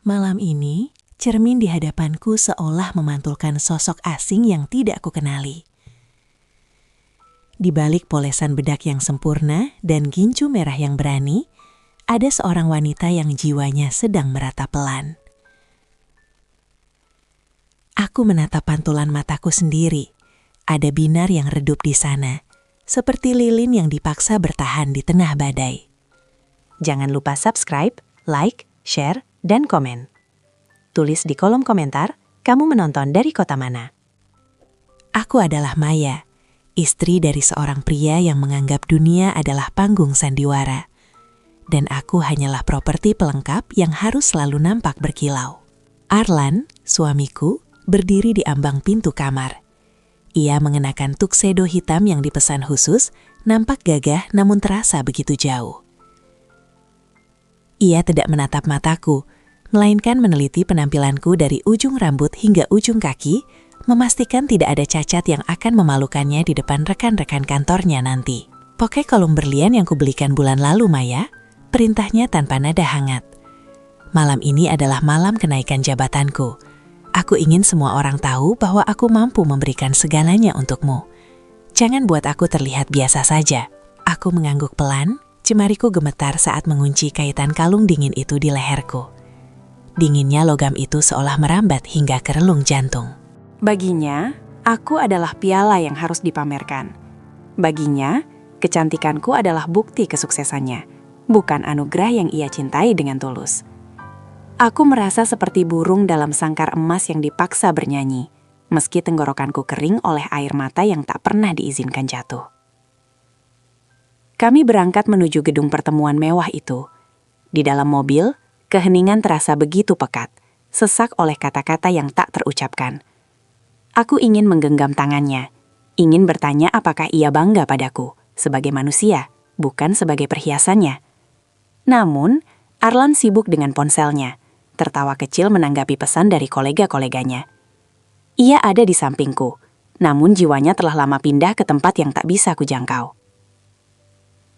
Malam ini, cermin di hadapanku seolah memantulkan sosok asing yang tidak kukenali. Di balik polesan bedak yang sempurna dan gincu merah yang berani, ada seorang wanita yang jiwanya sedang meratap pelan. Aku menatap pantulan mataku sendiri. Ada binar yang redup di sana, seperti lilin yang dipaksa bertahan di tengah badai. Jangan lupa subscribe, like, share, dan komen. Tulis di kolom komentar, kamu menonton dari kota mana? Aku adalah Maya, istri dari seorang pria yang menganggap dunia adalah panggung sandiwara. Dan aku hanyalah properti pelengkap yang harus selalu nampak berkilau. Arlan, suamiku, berdiri di ambang pintu kamar. Ia mengenakan tuxedo hitam yang dipesan khusus, nampak gagah namun terasa begitu jauh. Ia tidak menatap mataku, melainkan meneliti penampilanku dari ujung rambut hingga ujung kaki, memastikan tidak ada cacat yang akan memalukannya di depan rekan-rekan kantornya nanti. Pakai kalung berlian yang kubelikan bulan lalu, Maya, perintahnya tanpa nada hangat. Malam ini adalah malam kenaikan jabatanku. Aku ingin semua orang tahu bahwa aku mampu memberikan segalanya untukmu. Jangan buat aku terlihat biasa saja. Aku mengangguk pelan, jemariku gemetar saat mengunci kaitan kalung dingin itu di leherku. Dinginnya logam itu seolah merambat hingga ke relung jantung. Baginya, aku adalah piala yang harus dipamerkan. Baginya, kecantikanku adalah bukti kesuksesannya, bukan anugerah yang ia cintai dengan tulus. Aku merasa seperti burung dalam sangkar emas yang dipaksa bernyanyi, meski tenggorokanku kering oleh air mata yang tak pernah diizinkan jatuh. Kami berangkat menuju gedung pertemuan mewah itu. Di dalam mobil, keheningan terasa begitu pekat, sesak oleh kata-kata yang tak terucapkan. Aku ingin menggenggam tangannya, ingin bertanya apakah ia bangga padaku, sebagai manusia, bukan sebagai perhiasannya. Namun, Arlan sibuk dengan ponselnya, tertawa kecil menanggapi pesan dari kolega-koleganya. Ia ada di sampingku, namun jiwanya telah lama pindah ke tempat yang tak bisa kujangkau.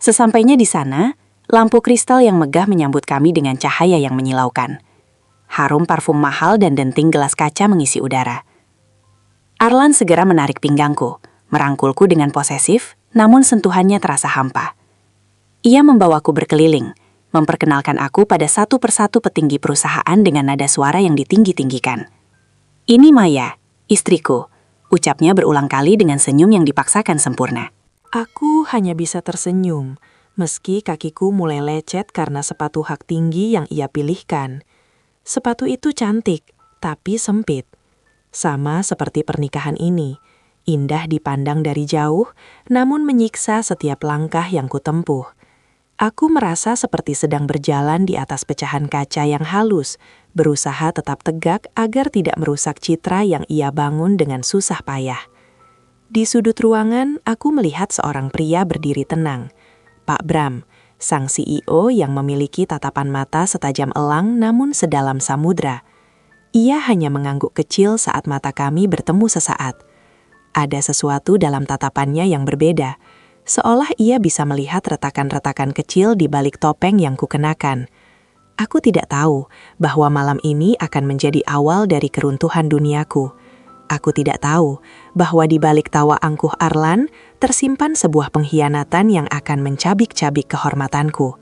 Sesampainya di sana, lampu kristal yang megah menyambut kami dengan cahaya yang menyilaukan. Harum parfum mahal dan denting gelas kaca mengisi udara. Arlan segera menarik pinggangku, merangkulku dengan posesif, namun sentuhannya terasa hampa. Ia membawaku berkeliling, memperkenalkan aku pada satu persatu petinggi perusahaan dengan nada suara yang ditinggi-tinggikan. Ini Maya, istriku, ucapnya berulang kali dengan senyum yang dipaksakan sempurna. Aku hanya bisa tersenyum, meski kakiku mulai lecet karena sepatu hak tinggi yang ia pilihkan. Sepatu itu cantik, tapi sempit. Sama seperti pernikahan ini, indah dipandang dari jauh, namun menyiksa setiap langkah yang kutempuh. Aku merasa seperti sedang berjalan di atas pecahan kaca yang halus, berusaha tetap tegak agar tidak merusak citra yang ia bangun dengan susah payah. Di sudut ruangan, aku melihat seorang pria berdiri tenang. Pak Bram, sang CEO yang memiliki tatapan mata setajam elang namun sedalam samudra. Ia hanya mengangguk kecil saat mata kami bertemu sesaat. Ada sesuatu dalam tatapannya yang berbeda, seolah ia bisa melihat retakan-retakan kecil di balik topeng yang kukenakan. Aku tidak tahu bahwa malam ini akan menjadi awal dari keruntuhan duniaku. Aku tidak tahu bahwa di balik tawa angkuh Arlan tersimpan sebuah pengkhianatan yang akan mencabik-cabik kehormatanku.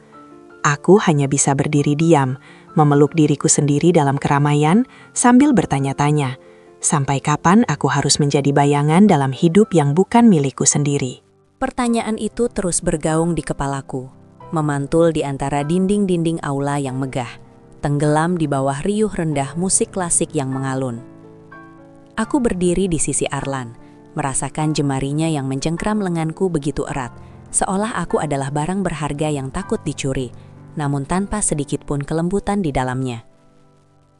Aku hanya bisa berdiri diam, memeluk diriku sendiri dalam keramaian sambil bertanya-tanya, sampai kapan aku harus menjadi bayangan dalam hidup yang bukan milikku sendiri? Pertanyaan itu terus bergaung di kepalaku, memantul di antara dinding-dinding aula yang megah, tenggelam di bawah riuh rendah musik klasik yang mengalun. Aku berdiri di sisi Arlan, merasakan jemarinya yang mencengkram lenganku begitu erat, seolah aku adalah barang berharga yang takut dicuri, namun tanpa sedikit pun kelembutan di dalamnya.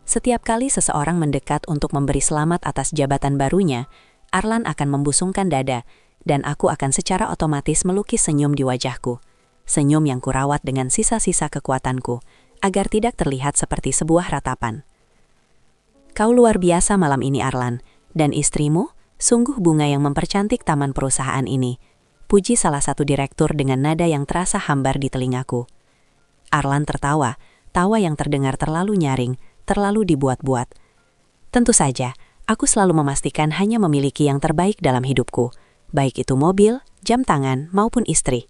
Setiap kali seseorang mendekat untuk memberi selamat atas jabatan barunya, Arlan akan membusungkan dada, dan aku akan secara otomatis melukis senyum di wajahku. Senyum yang kurawat dengan sisa-sisa kekuatanku, agar tidak terlihat seperti sebuah ratapan. Kau luar biasa malam ini, Arlan, dan istrimu sungguh bunga yang mempercantik taman perusahaan ini, puji salah satu direktur dengan nada yang terasa hambar di telingaku. Arlan tertawa, tawa yang terdengar terlalu nyaring, terlalu dibuat-buat. Tentu saja, aku selalu memastikan hanya memiliki yang terbaik dalam hidupku, baik itu mobil, jam tangan, maupun istri.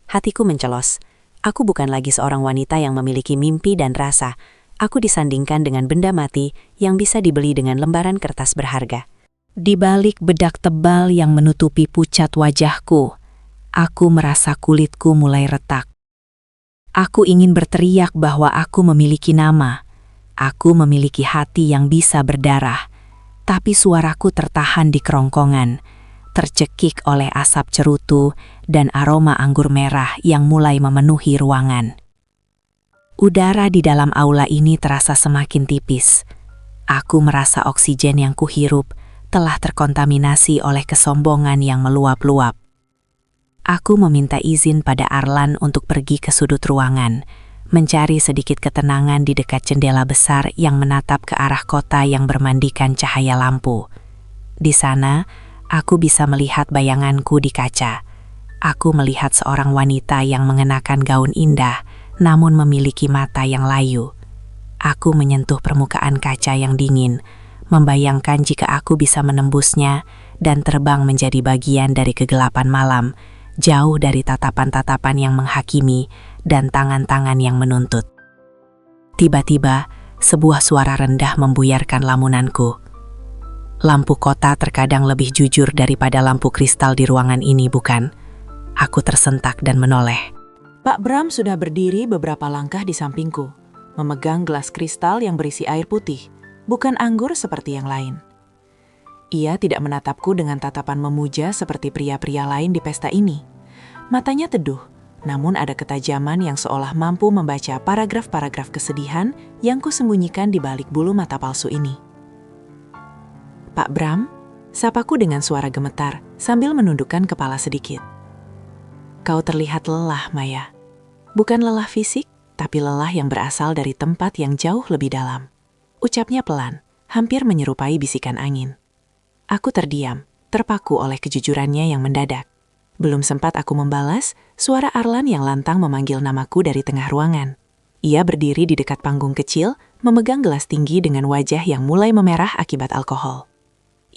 Hatiku mencelos. Aku bukan lagi seorang wanita yang memiliki mimpi dan rasa. Aku disandingkan dengan benda mati yang bisa dibeli dengan lembaran kertas berharga. Di balik bedak tebal yang menutupi pucat wajahku, aku merasa kulitku mulai retak. Aku ingin berteriak bahwa aku memiliki nama. Aku memiliki hati yang bisa berdarah. Tapi suaraku tertahan di kerongkongan, tercekik oleh asap cerutu dan aroma anggur merah yang mulai memenuhi ruangan. Udara di dalam aula ini terasa semakin tipis. Aku merasa oksigen yang kuhirup telah terkontaminasi oleh kesombongan yang meluap-luap. Aku meminta izin pada Arlan untuk pergi ke sudut ruangan, mencari sedikit ketenangan di dekat jendela besar yang menatap ke arah kota yang bermandikan cahaya lampu. Di sana, aku bisa melihat bayanganku di kaca. Aku melihat seorang wanita yang mengenakan gaun indah, namun memiliki mata yang layu. Aku menyentuh permukaan kaca yang dingin, membayangkan jika aku bisa menembusnya dan terbang menjadi bagian dari kegelapan malam, jauh dari tatapan-tatapan yang menghakimi dan tangan-tangan yang menuntut. Tiba-tiba, sebuah suara rendah membuyarkan lamunanku. Lampu kota terkadang lebih jujur daripada lampu kristal di ruangan ini, bukan? Aku tersentak dan menoleh. Pak Bram sudah berdiri beberapa langkah di sampingku, memegang gelas kristal yang berisi air putih, bukan anggur seperti yang lain. Ia tidak menatapku dengan tatapan memuja seperti pria-pria lain di pesta ini. Matanya teduh, namun ada ketajaman yang seolah mampu membaca paragraf-paragraf kesedihan yang kusembunyikan di balik bulu mata palsu ini. Pak Bram, sapaku dengan suara gemetar sambil menundukkan kepala sedikit. Kau terlihat lelah, Maya. Bukan lelah fisik, tapi lelah yang berasal dari tempat yang jauh lebih dalam. Ucapnya pelan, hampir menyerupai bisikan angin. Aku terdiam, terpaku oleh kejujurannya yang mendadak. Belum sempat aku membalas, suara Arlan yang lantang memanggil namaku dari tengah ruangan. Ia berdiri di dekat panggung kecil, memegang gelas tinggi dengan wajah yang mulai memerah akibat alkohol.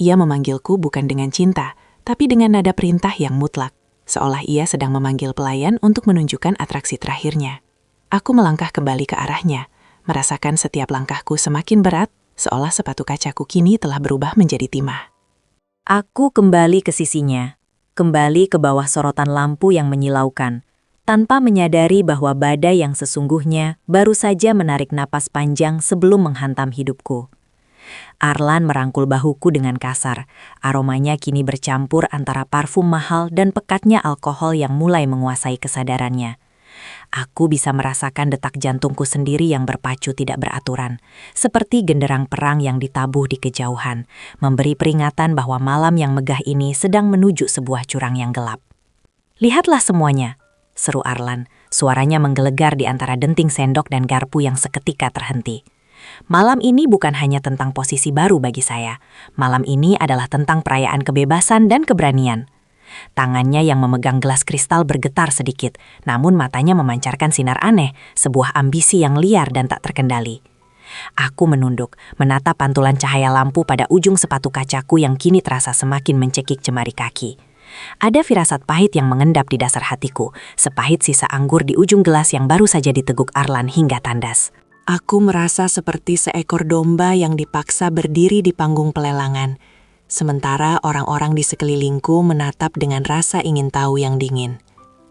Ia memanggilku bukan dengan cinta, tapi dengan nada perintah yang mutlak, seolah ia sedang memanggil pelayan untuk menunjukkan atraksi terakhirnya. Aku melangkah kembali ke arahnya, merasakan setiap langkahku semakin berat, seolah sepatu kacaku kini telah berubah menjadi timah. Aku kembali ke sisinya, kembali ke bawah sorotan lampu yang menyilaukan, tanpa menyadari bahwa badai yang sesungguhnya baru saja menarik napas panjang sebelum menghantam hidupku. Arlan merangkul bahuku dengan kasar. Aromanya kini bercampur antara parfum mahal dan pekatnya alkohol yang mulai menguasai kesadarannya. Aku bisa merasakan detak jantungku sendiri yang berpacu tidak beraturan, seperti genderang perang yang ditabuh di kejauhan, memberi peringatan bahwa malam yang megah ini sedang menuju sebuah jurang yang gelap. "Lihatlah semuanya," seru Arlan. Suaranya menggelegar di antara denting sendok dan garpu yang seketika terhenti. Malam ini bukan hanya tentang posisi baru bagi saya. Malam ini adalah tentang perayaan kebebasan dan keberanian. Tangannya yang memegang gelas kristal bergetar sedikit, namun matanya memancarkan sinar aneh, sebuah ambisi yang liar dan tak terkendali. Aku menunduk, menatap pantulan cahaya lampu pada ujung sepatu kacaku yang kini terasa semakin mencekik jemari kaki. Ada firasat pahit yang mengendap di dasar hatiku, sepahit sisa anggur di ujung gelas yang baru saja diteguk Arlan hingga tandas. Aku merasa seperti seekor domba yang dipaksa berdiri di panggung pelelangan, sementara orang-orang di sekelilingku menatap dengan rasa ingin tahu yang dingin.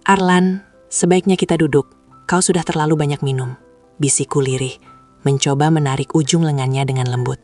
"Arlan, sebaiknya kita duduk. Kau sudah terlalu banyak minum," bisikku lirih, mencoba menarik ujung lengannya dengan lembut.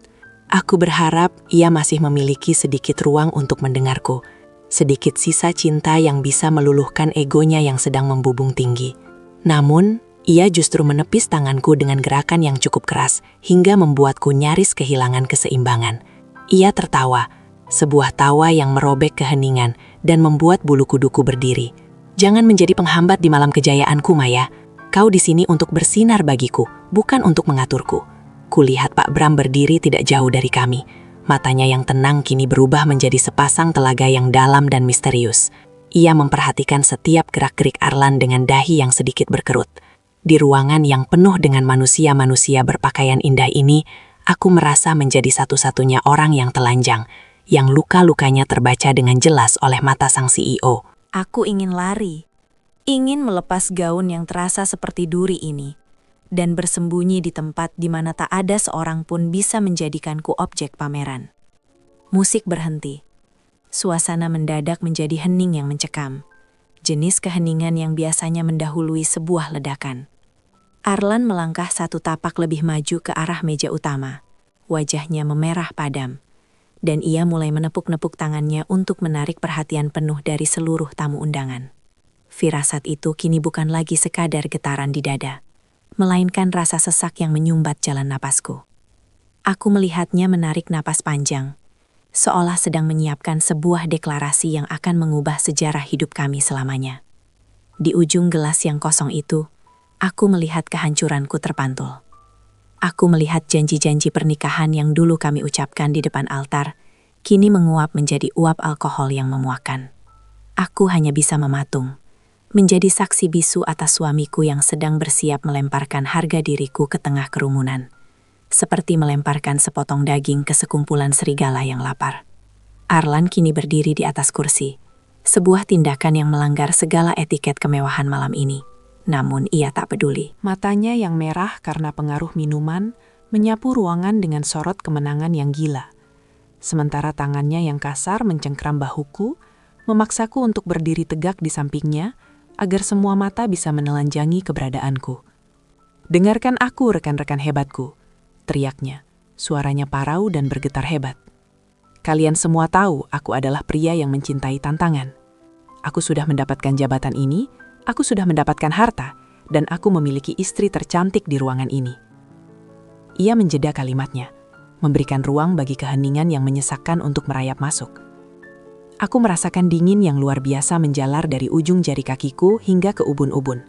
Aku berharap ia masih memiliki sedikit ruang untuk mendengarku, sedikit sisa cinta yang bisa meluluhkan egonya yang sedang membubung tinggi. Namun, ia justru menepis tanganku dengan gerakan yang cukup keras hingga membuatku nyaris kehilangan keseimbangan. Ia tertawa, sebuah tawa yang merobek keheningan dan membuat bulu kuduku berdiri. "Jangan menjadi penghambat di malam kejayaanku, Maya. Kau di sini untuk bersinar bagiku, bukan untuk mengaturku." Kulihat Pak Bram berdiri tidak jauh dari kami. Matanya yang tenang kini berubah menjadi sepasang telaga yang dalam dan misterius. Ia memperhatikan setiap gerak-gerik Arlan dengan dahi yang sedikit berkerut. Di ruangan yang penuh dengan manusia-manusia berpakaian indah ini, aku merasa menjadi satu-satunya orang yang telanjang, yang luka-lukanya terbaca dengan jelas oleh mata sang CEO. Aku ingin lari, ingin melepas gaun yang terasa seperti duri ini, dan bersembunyi di tempat di mana tak ada seorang pun bisa menjadikanku objek pameran. Musik berhenti. Suasana mendadak menjadi hening yang mencekam. Jenis keheningan yang biasanya mendahului sebuah ledakan. Arlan melangkah satu tapak lebih maju ke arah meja utama. Wajahnya memerah padam. Dan ia mulai menepuk-nepuk tangannya untuk menarik perhatian penuh dari seluruh tamu undangan. Firasat itu kini bukan lagi sekadar getaran di dada, melainkan rasa sesak yang menyumbat jalan napasku. Aku melihatnya menarik napas panjang, seolah sedang menyiapkan sebuah deklarasi yang akan mengubah sejarah hidup kami selamanya. Di ujung gelas yang kosong itu, aku melihat kehancuranku terpantul. Aku melihat janji-janji pernikahan yang dulu kami ucapkan di depan altar, kini menguap menjadi uap alkohol yang memuakkan. Aku hanya bisa mematung, menjadi saksi bisu atas suamiku yang sedang bersiap melemparkan harga diriku ke tengah kerumunan, seperti melemparkan sepotong daging ke sekumpulan serigala yang lapar. Arlan kini berdiri di atas kursi, sebuah tindakan yang melanggar segala etiket kemewahan malam ini. Namun ia tak peduli. Matanya yang merah karena pengaruh minuman menyapu ruangan dengan sorot kemenangan yang gila. Sementara tangannya yang kasar mencengkram bahuku, memaksaku untuk berdiri tegak di sampingnya agar semua mata bisa menelanjangi keberadaanku. "Dengarkan aku, rekan-rekan hebatku," teriaknya. Suaranya parau dan bergetar hebat. "Kalian semua tahu aku adalah pria yang mencintai tantangan. Aku sudah mendapatkan jabatan ini, aku sudah mendapatkan harta, dan aku memiliki istri tercantik di ruangan ini." Ia menjeda kalimatnya, memberikan ruang bagi keheningan yang menyesakkan untuk merayap masuk. Aku merasakan dingin yang luar biasa menjalar dari ujung jari kakiku hingga ke ubun-ubun.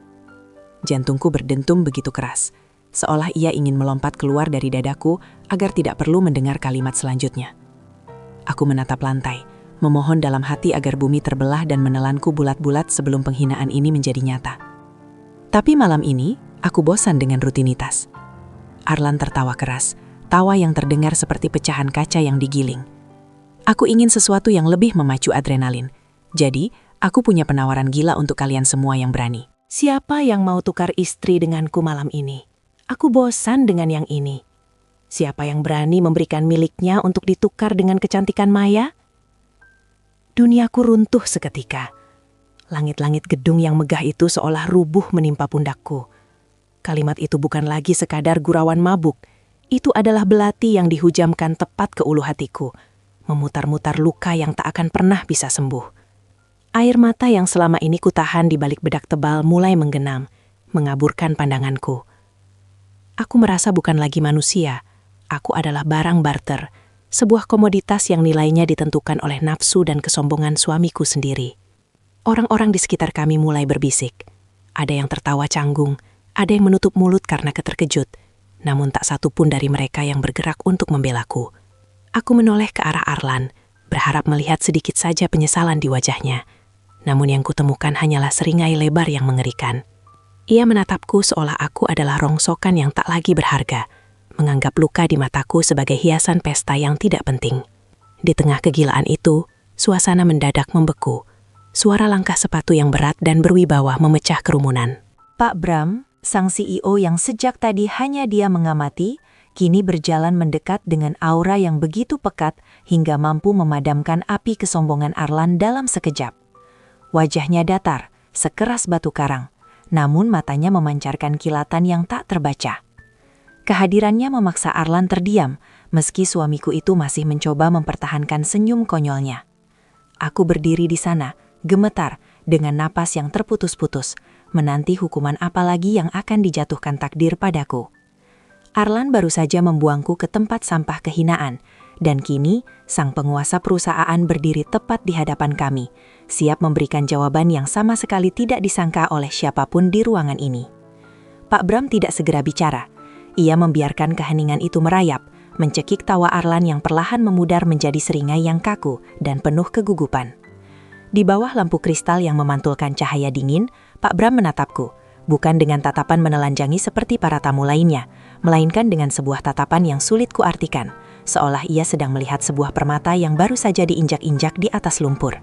Jantungku berdentum begitu keras, seolah ia ingin melompat keluar dari dadaku agar tidak perlu mendengar kalimat selanjutnya. Aku menatap lantai, memohon dalam hati agar bumi terbelah dan menelanku bulat-bulat sebelum penghinaan ini menjadi nyata. Tapi malam ini, aku bosan dengan rutinitas. Arlan tertawa keras, tawa yang terdengar seperti pecahan kaca yang digiling. Aku ingin sesuatu yang lebih memacu adrenalin. Jadi, aku punya penawaran gila untuk kalian semua yang berani. Siapa yang mau tukar istri denganku malam ini? Aku bosan dengan yang ini. Siapa yang berani memberikan miliknya untuk ditukar dengan kecantikan Maya? Duniaku runtuh seketika. Langit-langit gedung yang megah itu seolah rubuh menimpa pundakku. Kalimat itu bukan lagi sekadar gurauan mabuk. Itu adalah belati yang dihujamkan tepat ke ulu hatiku, memutar-mutar luka yang tak akan pernah bisa sembuh. Air mata yang selama ini kutahan di balik bedak tebal mulai menggenang, mengaburkan pandanganku. Aku merasa bukan lagi manusia. Aku adalah barang barter, sebuah komoditas yang nilainya ditentukan oleh nafsu dan kesombongan suamiku sendiri. Orang-orang di sekitar kami mulai berbisik. Ada yang tertawa canggung, ada yang menutup mulut karena keterkejut, namun tak satu pun dari mereka yang bergerak untuk membelaku. Aku menoleh ke arah Arlan, berharap melihat sedikit saja penyesalan di wajahnya. Namun yang kutemukan hanyalah seringai lebar yang mengerikan. Ia menatapku seolah aku adalah rongsokan yang tak lagi berharga, menganggap luka di mataku sebagai hiasan pesta yang tidak penting. Di tengah kegilaan itu, suasana mendadak membeku. Suara langkah sepatu yang berat dan berwibawa memecah kerumunan. Pak Bram, sang CEO yang sejak tadi hanya dia mengamati, kini berjalan mendekat dengan aura yang begitu pekat hingga mampu memadamkan api kesombongan Arlan dalam sekejap. Wajahnya datar, sekeras batu karang, namun matanya memancarkan kilatan yang tak terbaca. Kehadirannya memaksa Arlan terdiam, meski suamiku itu masih mencoba mempertahankan senyum konyolnya. Aku berdiri di sana, gemetar, dengan napas yang terputus-putus, menanti hukuman apa lagi yang akan dijatuhkan takdir padaku. Arlan baru saja membuangku ke tempat sampah kehinaan, dan kini sang penguasa perusahaan berdiri tepat di hadapan kami, siap memberikan jawaban yang sama sekali tidak disangka oleh siapapun di ruangan ini. Pak Bram tidak segera bicara. Ia membiarkan keheningan itu merayap, mencekik tawa Arlan yang perlahan memudar menjadi seringai yang kaku dan penuh kegugupan. Di bawah lampu kristal yang memantulkan cahaya dingin, Pak Bram menatapku, bukan dengan tatapan menelanjangi seperti para tamu lainnya, melainkan dengan sebuah tatapan yang sulit kuartikan, seolah ia sedang melihat sebuah permata yang baru saja diinjak-injak di atas lumpur.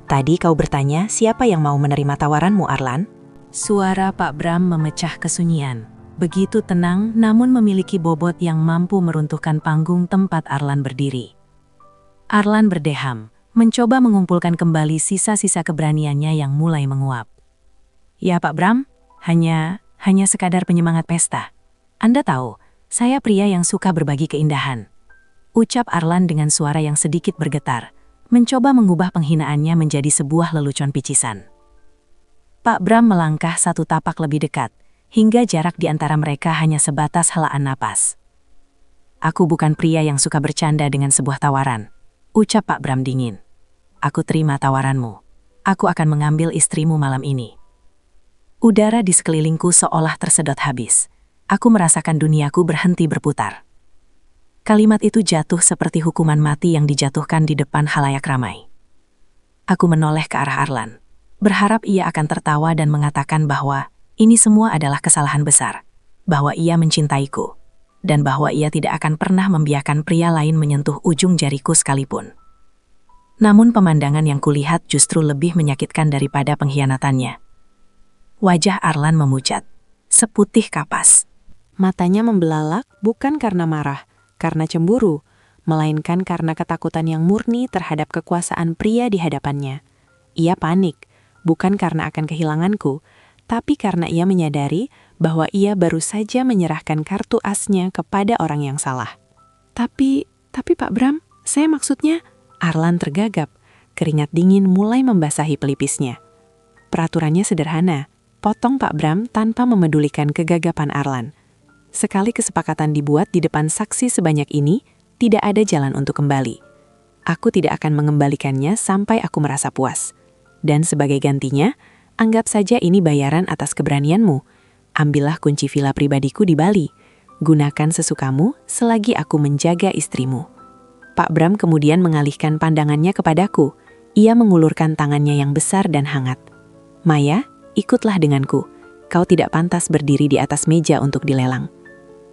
Tadi kau bertanya siapa yang mau menerima tawaranmu, Arlan? Suara Pak Bram memecah kesunyian. Begitu tenang namun memiliki bobot yang mampu meruntuhkan panggung tempat Arlan berdiri. Arlan berdeham, mencoba mengumpulkan kembali sisa-sisa keberaniannya yang mulai menguap. Ya Pak Bram, hanya sekadar penyemangat pesta. Anda tahu, saya pria yang suka berbagi keindahan. Ucap Arlan dengan suara yang sedikit bergetar, mencoba mengubah penghinaannya menjadi sebuah lelucon picisan. Pak Bram melangkah satu tapak lebih dekat, hingga jarak di antara mereka hanya sebatas helaan napas. Aku bukan pria yang suka bercanda dengan sebuah tawaran, ucap Pak Bram dingin. Aku terima tawaranmu. Aku akan mengambil istrimu malam ini. Udara di sekelilingku seolah tersedot habis. Aku merasakan duniaku berhenti berputar. Kalimat itu jatuh seperti hukuman mati yang dijatuhkan di depan halayak ramai. Aku menoleh ke arah Arlan, berharap ia akan tertawa dan mengatakan bahwa ini semua adalah kesalahan besar, bahwa ia mencintaiku, dan bahwa ia tidak akan pernah membiarkan pria lain menyentuh ujung jariku sekalipun. Namun pemandangan yang kulihat justru lebih menyakitkan daripada pengkhianatannya. Wajah Arlan memucat, seputih kapas. Matanya membelalak bukan karena marah, karena cemburu, melainkan karena ketakutan yang murni terhadap kekuasaan pria di hadapannya. Ia panik, bukan karena akan kehilanganku, tapi karena ia menyadari bahwa ia baru saja menyerahkan kartu asnya kepada orang yang salah. Tapi Pak Bram, saya maksudnya... Arlan tergagap, keringat dingin mulai membasahi pelipisnya. Peraturannya sederhana, potong Pak Bram tanpa memedulikan kegagapan Arlan. Sekali kesepakatan dibuat di depan saksi sebanyak ini, tidak ada jalan untuk kembali. Aku tidak akan mengembalikannya sampai aku merasa puas. Dan sebagai gantinya, anggap saja ini bayaran atas keberanianmu. Ambillah kunci villa pribadiku di Bali. Gunakan sesukamu selagi aku menjaga istrimu. Pak Bram kemudian mengalihkan pandangannya kepadaku. Ia mengulurkan tangannya yang besar dan hangat. Maya, ikutlah denganku. Kau tidak pantas berdiri di atas meja untuk dilelang.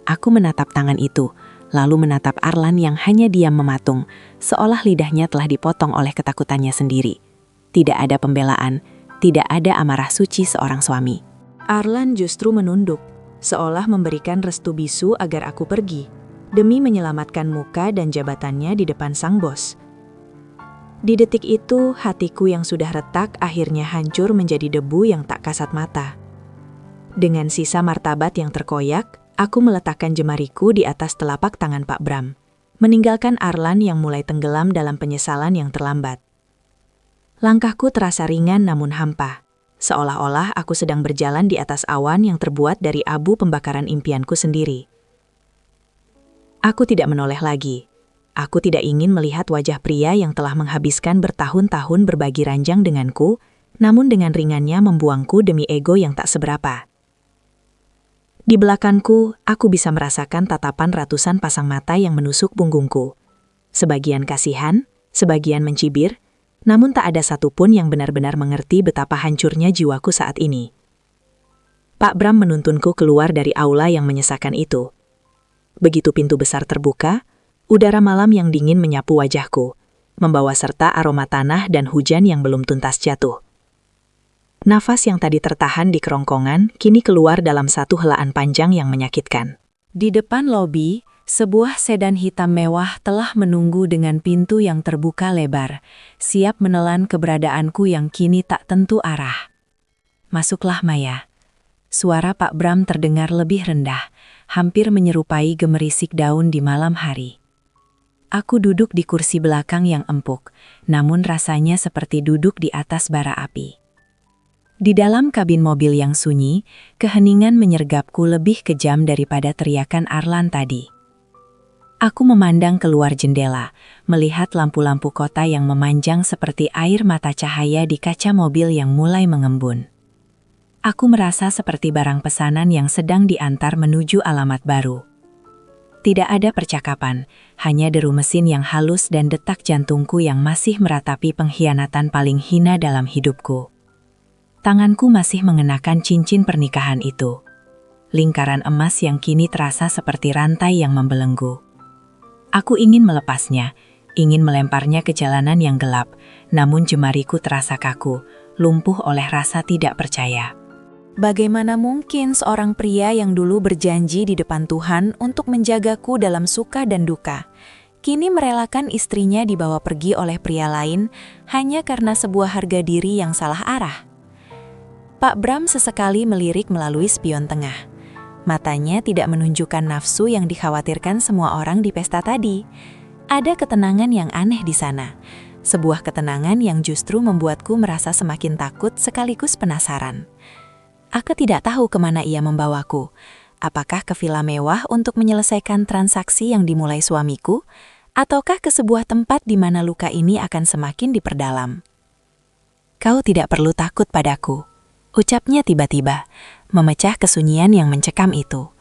Aku menatap tangan itu, lalu menatap Arlan yang hanya diam mematung, seolah lidahnya telah dipotong oleh ketakutannya sendiri. Tidak ada pembelaan, tidak ada amarah suci seorang suami. Arlan justru menunduk, seolah memberikan restu bisu agar aku pergi, demi menyelamatkan muka dan jabatannya di depan sang bos. Di detik itu, hatiku yang sudah retak akhirnya hancur menjadi debu yang tak kasat mata. Dengan sisa martabat yang terkoyak, aku meletakkan jemariku di atas telapak tangan Pak Bram, meninggalkan Arlan yang mulai tenggelam dalam penyesalan yang terlambat. Langkahku terasa ringan namun hampa, seolah-olah aku sedang berjalan di atas awan yang terbuat dari abu pembakaran impianku sendiri. Aku tidak menoleh lagi. Aku tidak ingin melihat wajah pria yang telah menghabiskan bertahun-tahun berbagi ranjang denganku, namun dengan ringannya membuangku demi ego yang tak seberapa. Di belakangku, aku bisa merasakan tatapan ratusan pasang mata yang menusuk punggungku. Sebagian kasihan, sebagian mencibir, namun tak ada satupun yang benar-benar mengerti betapa hancurnya jiwaku saat ini. Pak Bram menuntunku keluar dari aula yang menyesakan itu. Begitu pintu besar terbuka, udara malam yang dingin menyapu wajahku, membawa serta aroma tanah dan hujan yang belum tuntas jatuh. Nafas yang tadi tertahan di kerongkongan kini keluar dalam satu helaan panjang yang menyakitkan. Di depan lobi, sebuah sedan hitam mewah telah menunggu dengan pintu yang terbuka lebar, siap menelan keberadaanku yang kini tak tentu arah. Masuklah Maya. Suara Pak Bram terdengar lebih rendah, hampir menyerupai gemerisik daun di malam hari. Aku duduk di kursi belakang yang empuk, namun rasanya seperti duduk di atas bara api. Di dalam kabin mobil yang sunyi, keheningan menyergapku lebih kejam daripada teriakan Arlan tadi. Aku memandang keluar jendela, melihat lampu-lampu kota yang memanjang seperti air mata cahaya di kaca mobil yang mulai mengembun. Aku merasa seperti barang pesanan yang sedang diantar menuju alamat baru. Tidak ada percakapan, hanya deru mesin yang halus dan detak jantungku yang masih meratapi pengkhianatan paling hina dalam hidupku. Tanganku masih mengenakan cincin pernikahan itu. Lingkaran emas yang kini terasa seperti rantai yang membelenggu. Aku ingin melepasnya, ingin melemparnya ke jalanan yang gelap, namun jemariku terasa kaku, lumpuh oleh rasa tidak percaya. Bagaimana mungkin seorang pria yang dulu berjanji di depan Tuhan untuk menjagaku dalam suka dan duka, kini merelakan istrinya dibawa pergi oleh pria lain hanya karena sebuah harga diri yang salah arah? Pak Bram sesekali melirik melalui spion tengah. Matanya tidak menunjukkan nafsu yang dikhawatirkan semua orang di pesta tadi. Ada ketenangan yang aneh di sana. Sebuah ketenangan yang justru membuatku merasa semakin takut sekaligus penasaran. Aku tidak tahu kemana ia membawaku. Apakah ke villa mewah untuk menyelesaikan transaksi yang dimulai suamiku? Ataukah ke sebuah tempat di mana luka ini akan semakin diperdalam? Kau tidak perlu takut padaku, ucapnya tiba-tiba, memecah kesunyian yang mencekam itu.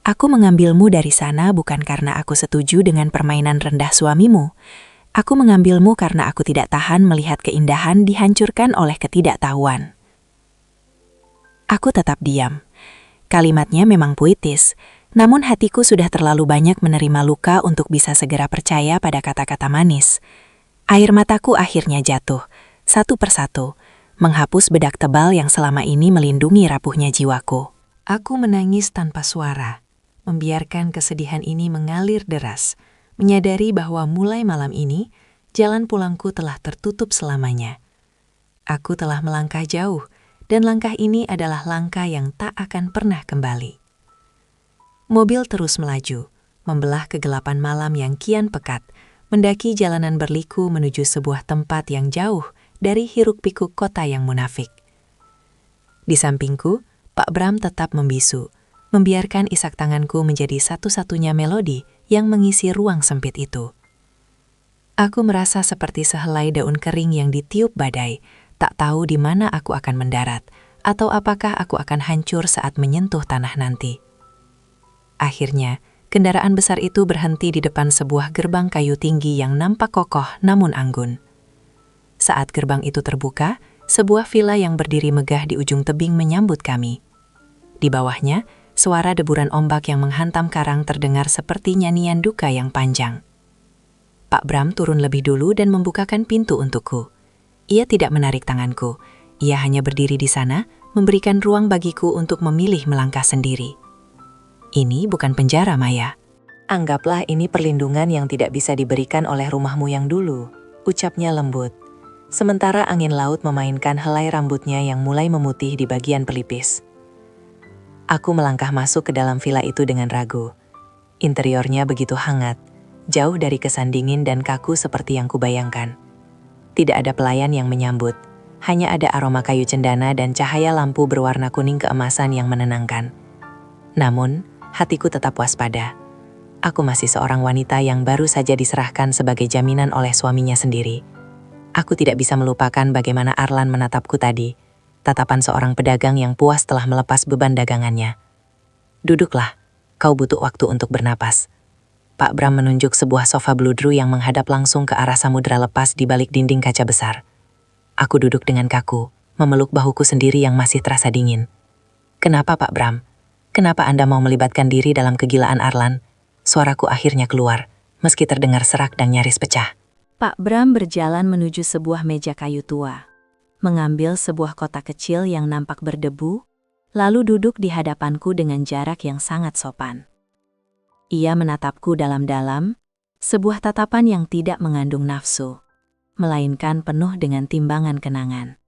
Aku mengambilmu dari sana bukan karena aku setuju dengan permainan rendah suamimu. Aku mengambilmu karena aku tidak tahan melihat keindahan dihancurkan oleh ketidaktahuan. Aku tetap diam. Kalimatnya memang puitis, namun hatiku sudah terlalu banyak menerima luka untuk bisa segera percaya pada kata-kata manis. Air mataku akhirnya jatuh, satu persatu, menghapus bedak tebal yang selama ini melindungi rapuhnya jiwaku. Aku menangis tanpa suara, membiarkan kesedihan ini mengalir deras, menyadari bahwa mulai malam ini, jalan pulangku telah tertutup selamanya. Aku telah melangkah jauh, dan langkah ini adalah langkah yang tak akan pernah kembali. Mobil terus melaju, membelah kegelapan malam yang kian pekat, mendaki jalanan berliku menuju sebuah tempat yang jauh dari hiruk-pikuk kota yang munafik. Di sampingku, Pak Bram tetap membisu, membiarkan isak tanganku menjadi satu-satunya melodi yang mengisi ruang sempit itu. Aku merasa seperti sehelai daun kering yang ditiup badai, tak tahu di mana aku akan mendarat, atau apakah aku akan hancur saat menyentuh tanah nanti. Akhirnya, kendaraan besar itu berhenti di depan sebuah gerbang kayu tinggi yang nampak kokoh namun anggun. Saat gerbang itu terbuka, sebuah villa yang berdiri megah di ujung tebing menyambut kami. Di bawahnya, suara deburan ombak yang menghantam karang terdengar seperti nyanyian duka yang panjang. Pak Bram turun lebih dulu dan membukakan pintu untukku. Ia tidak menarik tanganku. Ia hanya berdiri di sana, memberikan ruang bagiku untuk memilih melangkah sendiri. Ini bukan penjara, Maya. Anggaplah ini perlindungan yang tidak bisa diberikan oleh rumahmu yang dulu, ucapnya lembut. Sementara angin laut memainkan helai rambutnya yang mulai memutih di bagian pelipis. Aku melangkah masuk ke dalam villa itu dengan ragu. Interiornya begitu hangat, jauh dari kesan dingin dan kaku seperti yang kubayangkan. Tidak ada pelayan yang menyambut, hanya ada aroma kayu cendana dan cahaya lampu berwarna kuning keemasan yang menenangkan. Namun, hatiku tetap waspada. Aku masih seorang wanita yang baru saja diserahkan sebagai jaminan oleh suaminya sendiri. Aku tidak bisa melupakan bagaimana Arlan menatapku tadi, tatapan seorang pedagang yang puas telah melepas beban dagangannya. Duduklah, kau butuh waktu untuk bernapas. Pak Bram menunjuk sebuah sofa bludru yang menghadap langsung ke arah samudera lepas di balik dinding kaca besar. Aku duduk dengan kaku, memeluk bahuku sendiri yang masih terasa dingin. Kenapa Pak Bram? Kenapa Anda mau melibatkan diri dalam kegilaan Arlan? Suaraku akhirnya keluar, meski terdengar serak dan nyaris pecah. Pak Bram berjalan menuju sebuah meja kayu tua, mengambil sebuah kotak kecil yang nampak berdebu, lalu duduk di hadapanku dengan jarak yang sangat sopan. Ia menatapku dalam-dalam, sebuah tatapan yang tidak mengandung nafsu, melainkan penuh dengan timbangan kenangan.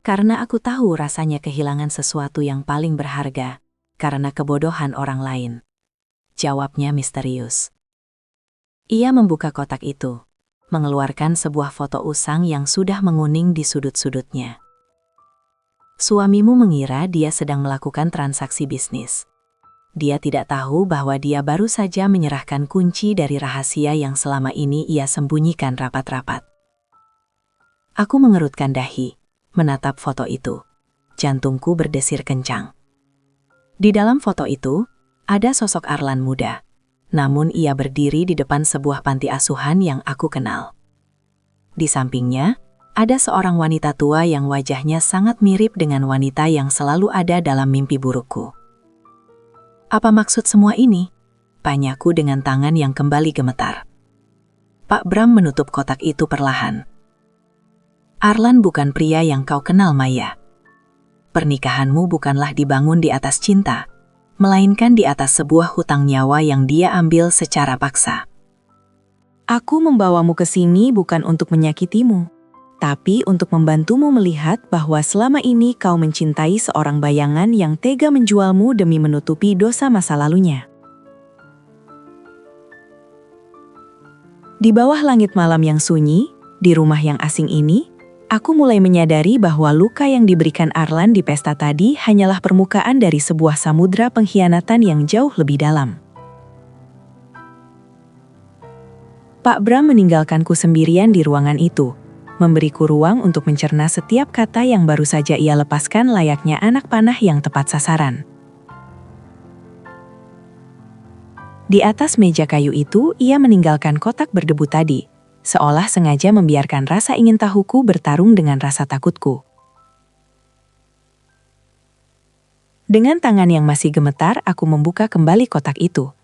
Karena aku tahu rasanya kehilangan sesuatu yang paling berharga, karena kebodohan orang lain. Jawabnya misterius. Ia membuka kotak itu, mengeluarkan sebuah foto usang yang sudah menguning di sudut-sudutnya. Suamimu mengira dia sedang melakukan transaksi bisnis. Dia tidak tahu bahwa dia baru saja menyerahkan kunci dari rahasia yang selama ini ia sembunyikan rapat-rapat. Aku mengerutkan dahi, menatap foto itu. Jantungku berdesir kencang. Di dalam foto itu, ada sosok Arlan muda. Namun ia berdiri di depan sebuah panti asuhan yang aku kenal. Di sampingnya, ada seorang wanita tua yang wajahnya sangat mirip dengan wanita yang selalu ada dalam mimpi burukku. Apa maksud semua ini? Tanyaku dengan tangan yang kembali gemetar. Pak Bram menutup kotak itu perlahan. Arlan bukan pria yang kau kenal, Maya. Pernikahanmu bukanlah dibangun di atas cinta, melainkan di atas sebuah hutang nyawa yang dia ambil secara paksa. Aku membawamu ke sini bukan untuk menyakitimu, tapi untuk membantumu melihat bahwa selama ini kau mencintai seorang bayangan yang tega menjualmu demi menutupi dosa masa lalunya. Di bawah langit malam yang sunyi, di rumah yang asing ini, aku mulai menyadari bahwa luka yang diberikan Arlan di pesta tadi hanyalah permukaan dari sebuah samudra pengkhianatan yang jauh lebih dalam. Pak Bram meninggalkanku sendirian di ruangan itu, memberiku ruang untuk mencerna setiap kata yang baru saja ia lepaskan layaknya anak panah yang tepat sasaran. Di atas meja kayu itu, ia meninggalkan kotak berdebu tadi, seolah sengaja membiarkan rasa ingin tahuku bertarung dengan rasa takutku. Dengan tangan yang masih gemetar, aku membuka kembali kotak itu.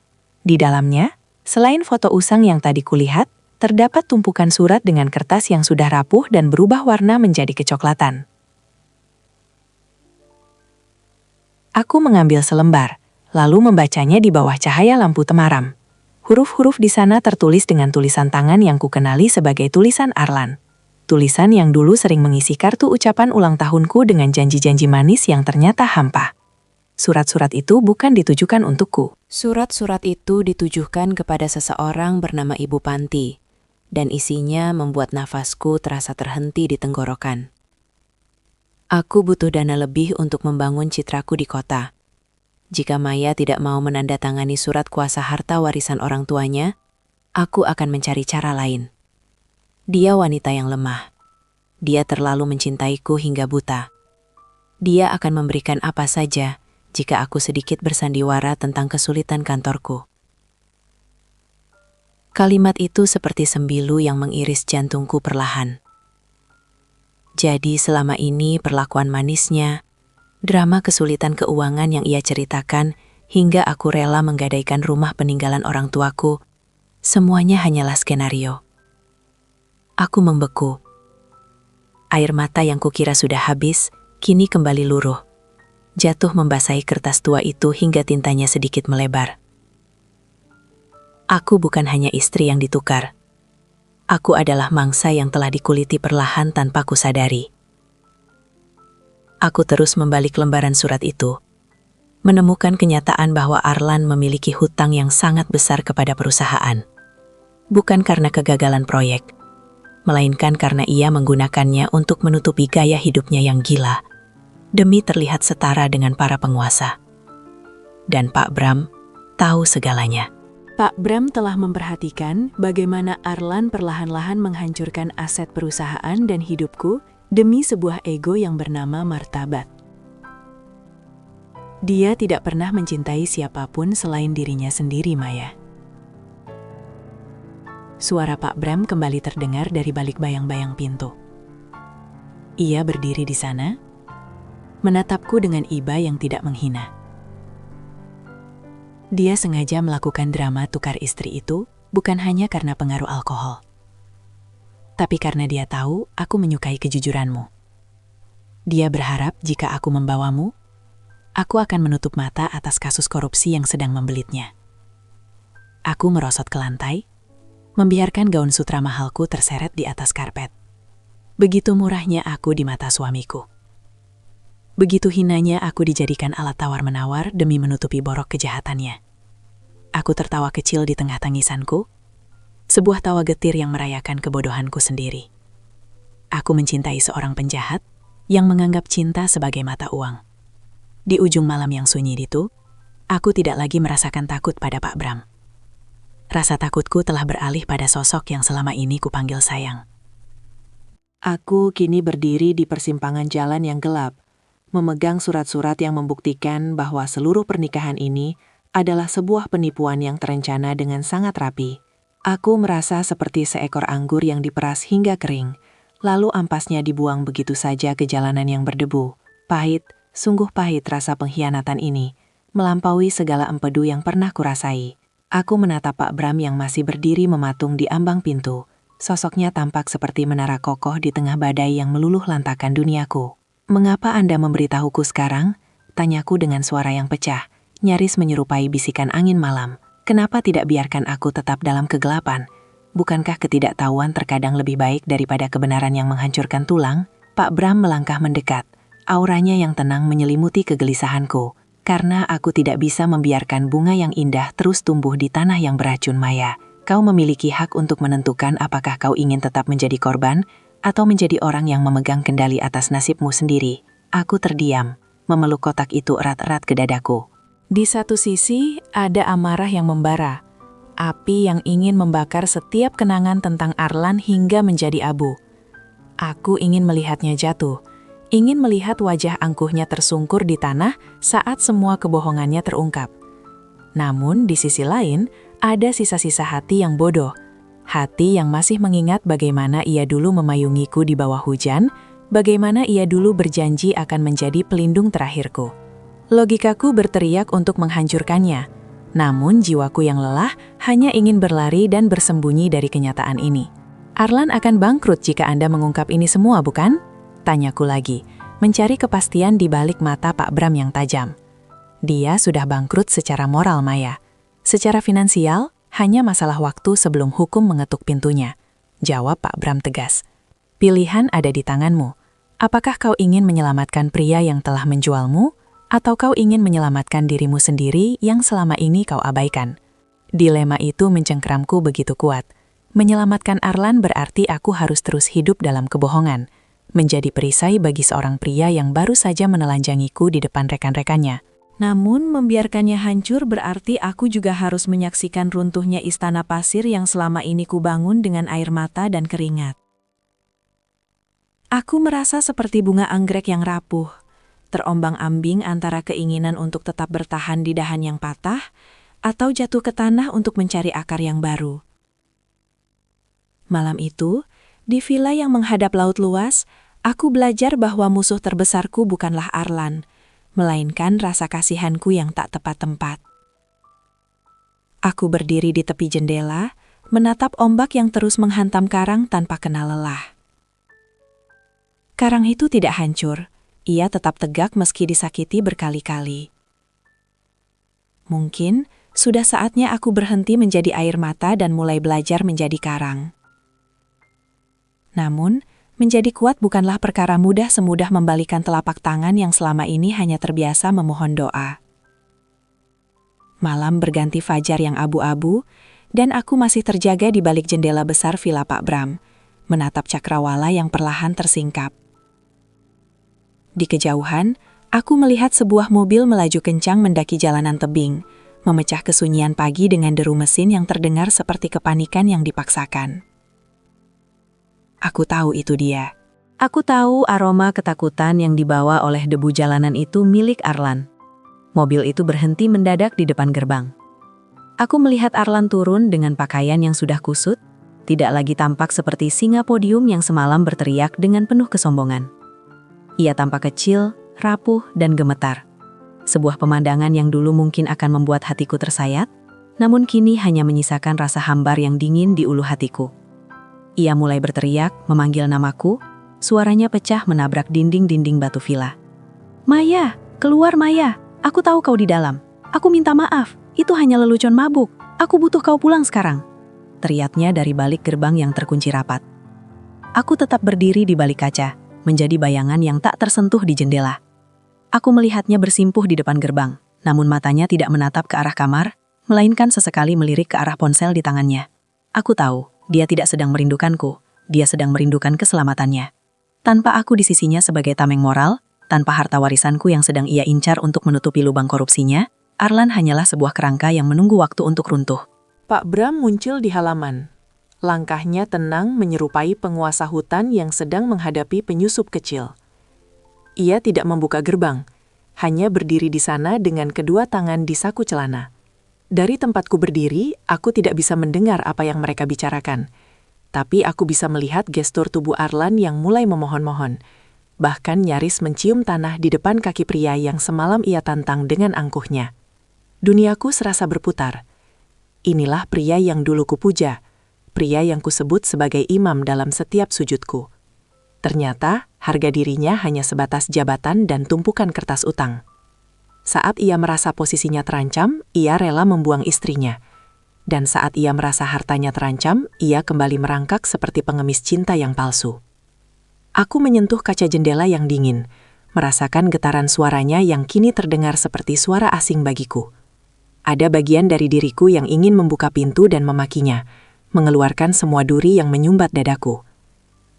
Di dalamnya, selain foto usang yang tadi kulihat, terdapat tumpukan surat dengan kertas yang sudah rapuh dan berubah warna menjadi kecoklatan. Aku mengambil selembar, lalu membacanya di bawah cahaya lampu temaram. Huruf-huruf di sana tertulis dengan tulisan tangan yang kukenali sebagai tulisan Arlan. Tulisan yang dulu sering mengisi kartu ucapan ulang tahunku dengan janji-janji manis yang ternyata hampa. Surat-surat itu bukan ditujukan untukku. Surat-surat itu ditujukan kepada seseorang bernama Ibu Panti, dan isinya membuat nafasku terasa terhenti di tenggorokan. Aku butuh dana lebih untuk membangun citraku di kota. Jika Maya tidak mau menandatangani surat kuasa harta warisan orang tuanya, aku akan mencari cara lain. Dia wanita yang lemah. Dia terlalu mencintaiku hingga buta. Dia akan memberikan apa saja jika aku sedikit bersandiwara tentang kesulitan kantorku. Kalimat itu seperti sembilu yang mengiris jantungku perlahan. Jadi selama ini perlakuan manisnya, drama kesulitan keuangan yang ia ceritakan hingga aku rela menggadaikan rumah peninggalan orang tuaku, semuanya hanyalah skenario. Aku membeku. Air mata yang kukira sudah habis, kini kembali luruh. Jatuh membasahi kertas tua itu hingga tintanya sedikit melebar. Aku bukan hanya istri yang ditukar. Aku adalah mangsa yang telah dikuliti perlahan tanpa kusadari. Aku terus membalik lembaran surat itu, menemukan kenyataan bahwa Arlan memiliki hutang yang sangat besar kepada perusahaan. Bukan karena kegagalan proyek, melainkan karena ia menggunakannya untuk menutupi gaya hidupnya yang gila, demi terlihat setara dengan para penguasa. Dan Pak Bram tahu segalanya. Pak Bram telah memperhatikan bagaimana Arlan perlahan-lahan menghancurkan aset perusahaan dan hidupku demi sebuah ego yang bernama martabat. Dia tidak pernah mencintai siapapun selain dirinya sendiri, Maya. Suara Pak Bram kembali terdengar dari balik bayang-bayang pintu. Ia berdiri di sana, menatapku dengan iba yang tidak menghina. Dia sengaja melakukan drama tukar istri itu bukan hanya karena pengaruh alkohol, tapi karena dia tahu aku menyukai kejujuranmu. Dia berharap jika aku membawamu, aku akan menutup mata atas kasus korupsi yang sedang membelitnya. Aku merosot ke lantai, membiarkan gaun sutra mahalku terseret di atas karpet. Begitu murahnya aku di mata suamiku. Begitu hinanya aku dijadikan alat tawar-menawar demi menutupi borok kejahatannya. Aku tertawa kecil di tengah tangisanku, sebuah tawa getir yang merayakan kebodohanku sendiri. Aku mencintai seorang penjahat yang menganggap cinta sebagai mata uang. Di ujung malam yang sunyi itu, aku tidak lagi merasakan takut pada Pak Bram. Rasa takutku telah beralih pada sosok yang selama ini kupanggil sayang. Aku kini berdiri di persimpangan jalan yang gelap, memegang surat-surat yang membuktikan bahwa seluruh pernikahan ini adalah sebuah penipuan yang terencana dengan sangat rapi. Aku merasa seperti seekor anggur yang diperas hingga kering, lalu ampasnya dibuang begitu saja ke jalanan yang berdebu. Pahit, sungguh pahit rasa pengkhianatan ini, melampaui segala empedu yang pernah kurasai. Aku menatap Pak Bram yang masih berdiri mematung di ambang pintu. Sosoknya tampak seperti menara kokoh di tengah badai yang meluluh lantakan duniaku. "Mengapa Anda memberitahuku sekarang?" tanyaku dengan suara yang pecah, nyaris menyerupai bisikan angin malam. "Kenapa tidak biarkan aku tetap dalam kegelapan? Bukankah ketidaktahuan terkadang lebih baik daripada kebenaran yang menghancurkan tulang?" Pak Bram melangkah mendekat. Auranya yang tenang menyelimuti kegelisahanku, karena aku tidak bisa membiarkan bunga yang indah terus tumbuh di tanah yang beracun maya. "Kau memiliki hak untuk menentukan apakah kau ingin tetap menjadi korban atau menjadi orang yang memegang kendali atas nasibmu sendiri." Aku terdiam, memeluk kotak itu erat-erat ke dadaku. Di satu sisi, ada amarah yang membara. Api yang ingin membakar setiap kenangan tentang Arlan hingga menjadi abu. Aku ingin melihatnya jatuh, ingin melihat wajah angkuhnya tersungkur di tanah saat semua kebohongannya terungkap. Namun di sisi lain, ada sisa-sisa hati yang bodoh. Hati yang masih mengingat bagaimana ia dulu memayungiku di bawah hujan, bagaimana ia dulu berjanji akan menjadi pelindung terakhirku. Logikaku berteriak untuk menghancurkannya, namun jiwaku yang lelah hanya ingin berlari dan bersembunyi dari kenyataan ini. "Arlan akan bangkrut jika Anda mengungkap ini semua, bukan?" tanyaku lagi, mencari kepastian di balik mata Pak Bram yang tajam. Dia sudah bangkrut secara moral, Maya. Secara finansial, hanya masalah waktu sebelum hukum mengetuk pintunya, jawab Pak Bram tegas. "Pilihan ada di tanganmu. Apakah kau ingin menyelamatkan pria yang telah menjualmu, atau kau ingin menyelamatkan dirimu sendiri yang selama ini kau abaikan?" Dilema itu mencengkeramku begitu kuat. Menyelamatkan Arlan berarti aku harus terus hidup dalam kebohongan, menjadi perisai bagi seorang pria yang baru saja menelanjangiku di depan rekan-rekannya. Namun membiarkannya hancur berarti aku juga harus menyaksikan runtuhnya istana pasir yang selama ini kubangun dengan air mata dan keringat. Aku merasa seperti bunga anggrek yang rapuh, terombang-ambing antara keinginan untuk tetap bertahan di dahan yang patah atau jatuh ke tanah untuk mencari akar yang baru. Malam itu, di villa yang menghadap laut luas, aku belajar bahwa musuh terbesarku bukanlah Arlan, melainkan rasa kasihanku yang tak tepat tempat. Aku berdiri di tepi jendela, menatap ombak yang terus menghantam karang tanpa kenal lelah. Karang itu tidak hancur, ia tetap tegak meski disakiti berkali-kali. Mungkin sudah saatnya aku berhenti menjadi air mata dan mulai belajar menjadi karang. Namun, menjadi kuat bukanlah perkara mudah semudah membalikan telapak tangan yang selama ini hanya terbiasa memohon doa. Malam berganti fajar yang abu-abu, dan aku masih terjaga di balik jendela besar villa Pak Bram, menatap cakrawala yang perlahan tersingkap. Di kejauhan, aku melihat sebuah mobil melaju kencang mendaki jalanan tebing, memecah kesunyian pagi dengan deru mesin yang terdengar seperti kepanikan yang dipaksakan. Aku tahu itu dia. Aku tahu aroma ketakutan yang dibawa oleh debu jalanan itu milik Arlan. Mobil itu berhenti mendadak di depan gerbang. Aku melihat Arlan turun dengan pakaian yang sudah kusut, tidak lagi tampak seperti singa podium yang semalam berteriak dengan penuh kesombongan. Ia tampak kecil, rapuh, dan gemetar. Sebuah pemandangan yang dulu mungkin akan membuat hatiku tersayat, namun kini hanya menyisakan rasa hambar yang dingin di ulu hatiku. Ia mulai berteriak, memanggil namaku, suaranya pecah menabrak dinding-dinding batu villa. "Maya, keluar Maya, aku tahu kau di dalam. Aku minta maaf, itu hanya lelucon mabuk. Aku butuh kau pulang sekarang." Teriaknya dari balik gerbang yang terkunci rapat. Aku tetap berdiri di balik kaca, menjadi bayangan yang tak tersentuh di jendela. Aku melihatnya bersimpuh di depan gerbang, namun matanya tidak menatap ke arah kamar, melainkan sesekali melirik ke arah ponsel di tangannya. Aku tahu, dia tidak sedang merindukanku, dia sedang merindukan keselamatannya. Tanpa aku di sisinya sebagai tameng moral, tanpa harta warisanku yang sedang ia incar untuk menutupi lubang korupsinya, Arlan hanyalah sebuah kerangka yang menunggu waktu untuk runtuh. Pak Bram muncul di halaman. Langkahnya tenang menyerupai penguasa hutan yang sedang menghadapi penyusup kecil. Ia tidak membuka gerbang, hanya berdiri di sana dengan kedua tangan di saku celana. Dari tempatku berdiri, aku tidak bisa mendengar apa yang mereka bicarakan. Tapi aku bisa melihat gestur tubuh Arlan yang mulai memohon-mohon. Bahkan nyaris mencium tanah di depan kaki pria yang semalam ia tantang dengan angkuhnya. Duniaku serasa berputar. Inilah pria yang dulu kupuja, pria yang kusebut sebagai imam dalam setiap sujudku. Ternyata, harga dirinya hanya sebatas jabatan dan tumpukan kertas utang. Saat ia merasa posisinya terancam, ia rela membuang istrinya. Dan saat ia merasa hartanya terancam, ia kembali merangkak seperti pengemis cinta yang palsu. Aku menyentuh kaca jendela yang dingin, merasakan getaran suaranya yang kini terdengar seperti suara asing bagiku. Ada bagian dari diriku yang ingin membuka pintu dan memakinya, mengeluarkan semua duri yang menyumbat dadaku.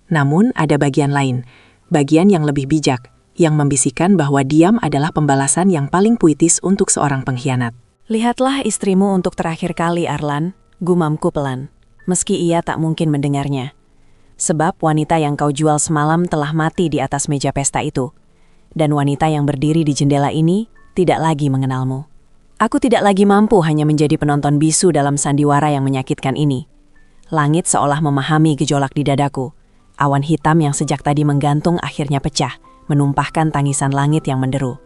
Namun ada bagian lain, bagian yang lebih bijak, yang membisikkan bahwa diam adalah pembalasan yang paling puitis untuk seorang pengkhianat. Lihatlah istrimu untuk terakhir kali, Arlan, gumamku pelan, meski ia tak mungkin mendengarnya. Sebab wanita yang kau jual semalam telah mati di atas meja pesta itu. Dan wanita yang berdiri di jendela ini tidak lagi mengenalmu. Aku tidak lagi mampu hanya menjadi penonton bisu dalam sandiwara yang menyakitkan ini. Langit seolah memahami gejolak di dadaku. Awan hitam yang sejak tadi menggantung akhirnya pecah, menumpahkan tangisan langit yang menderu.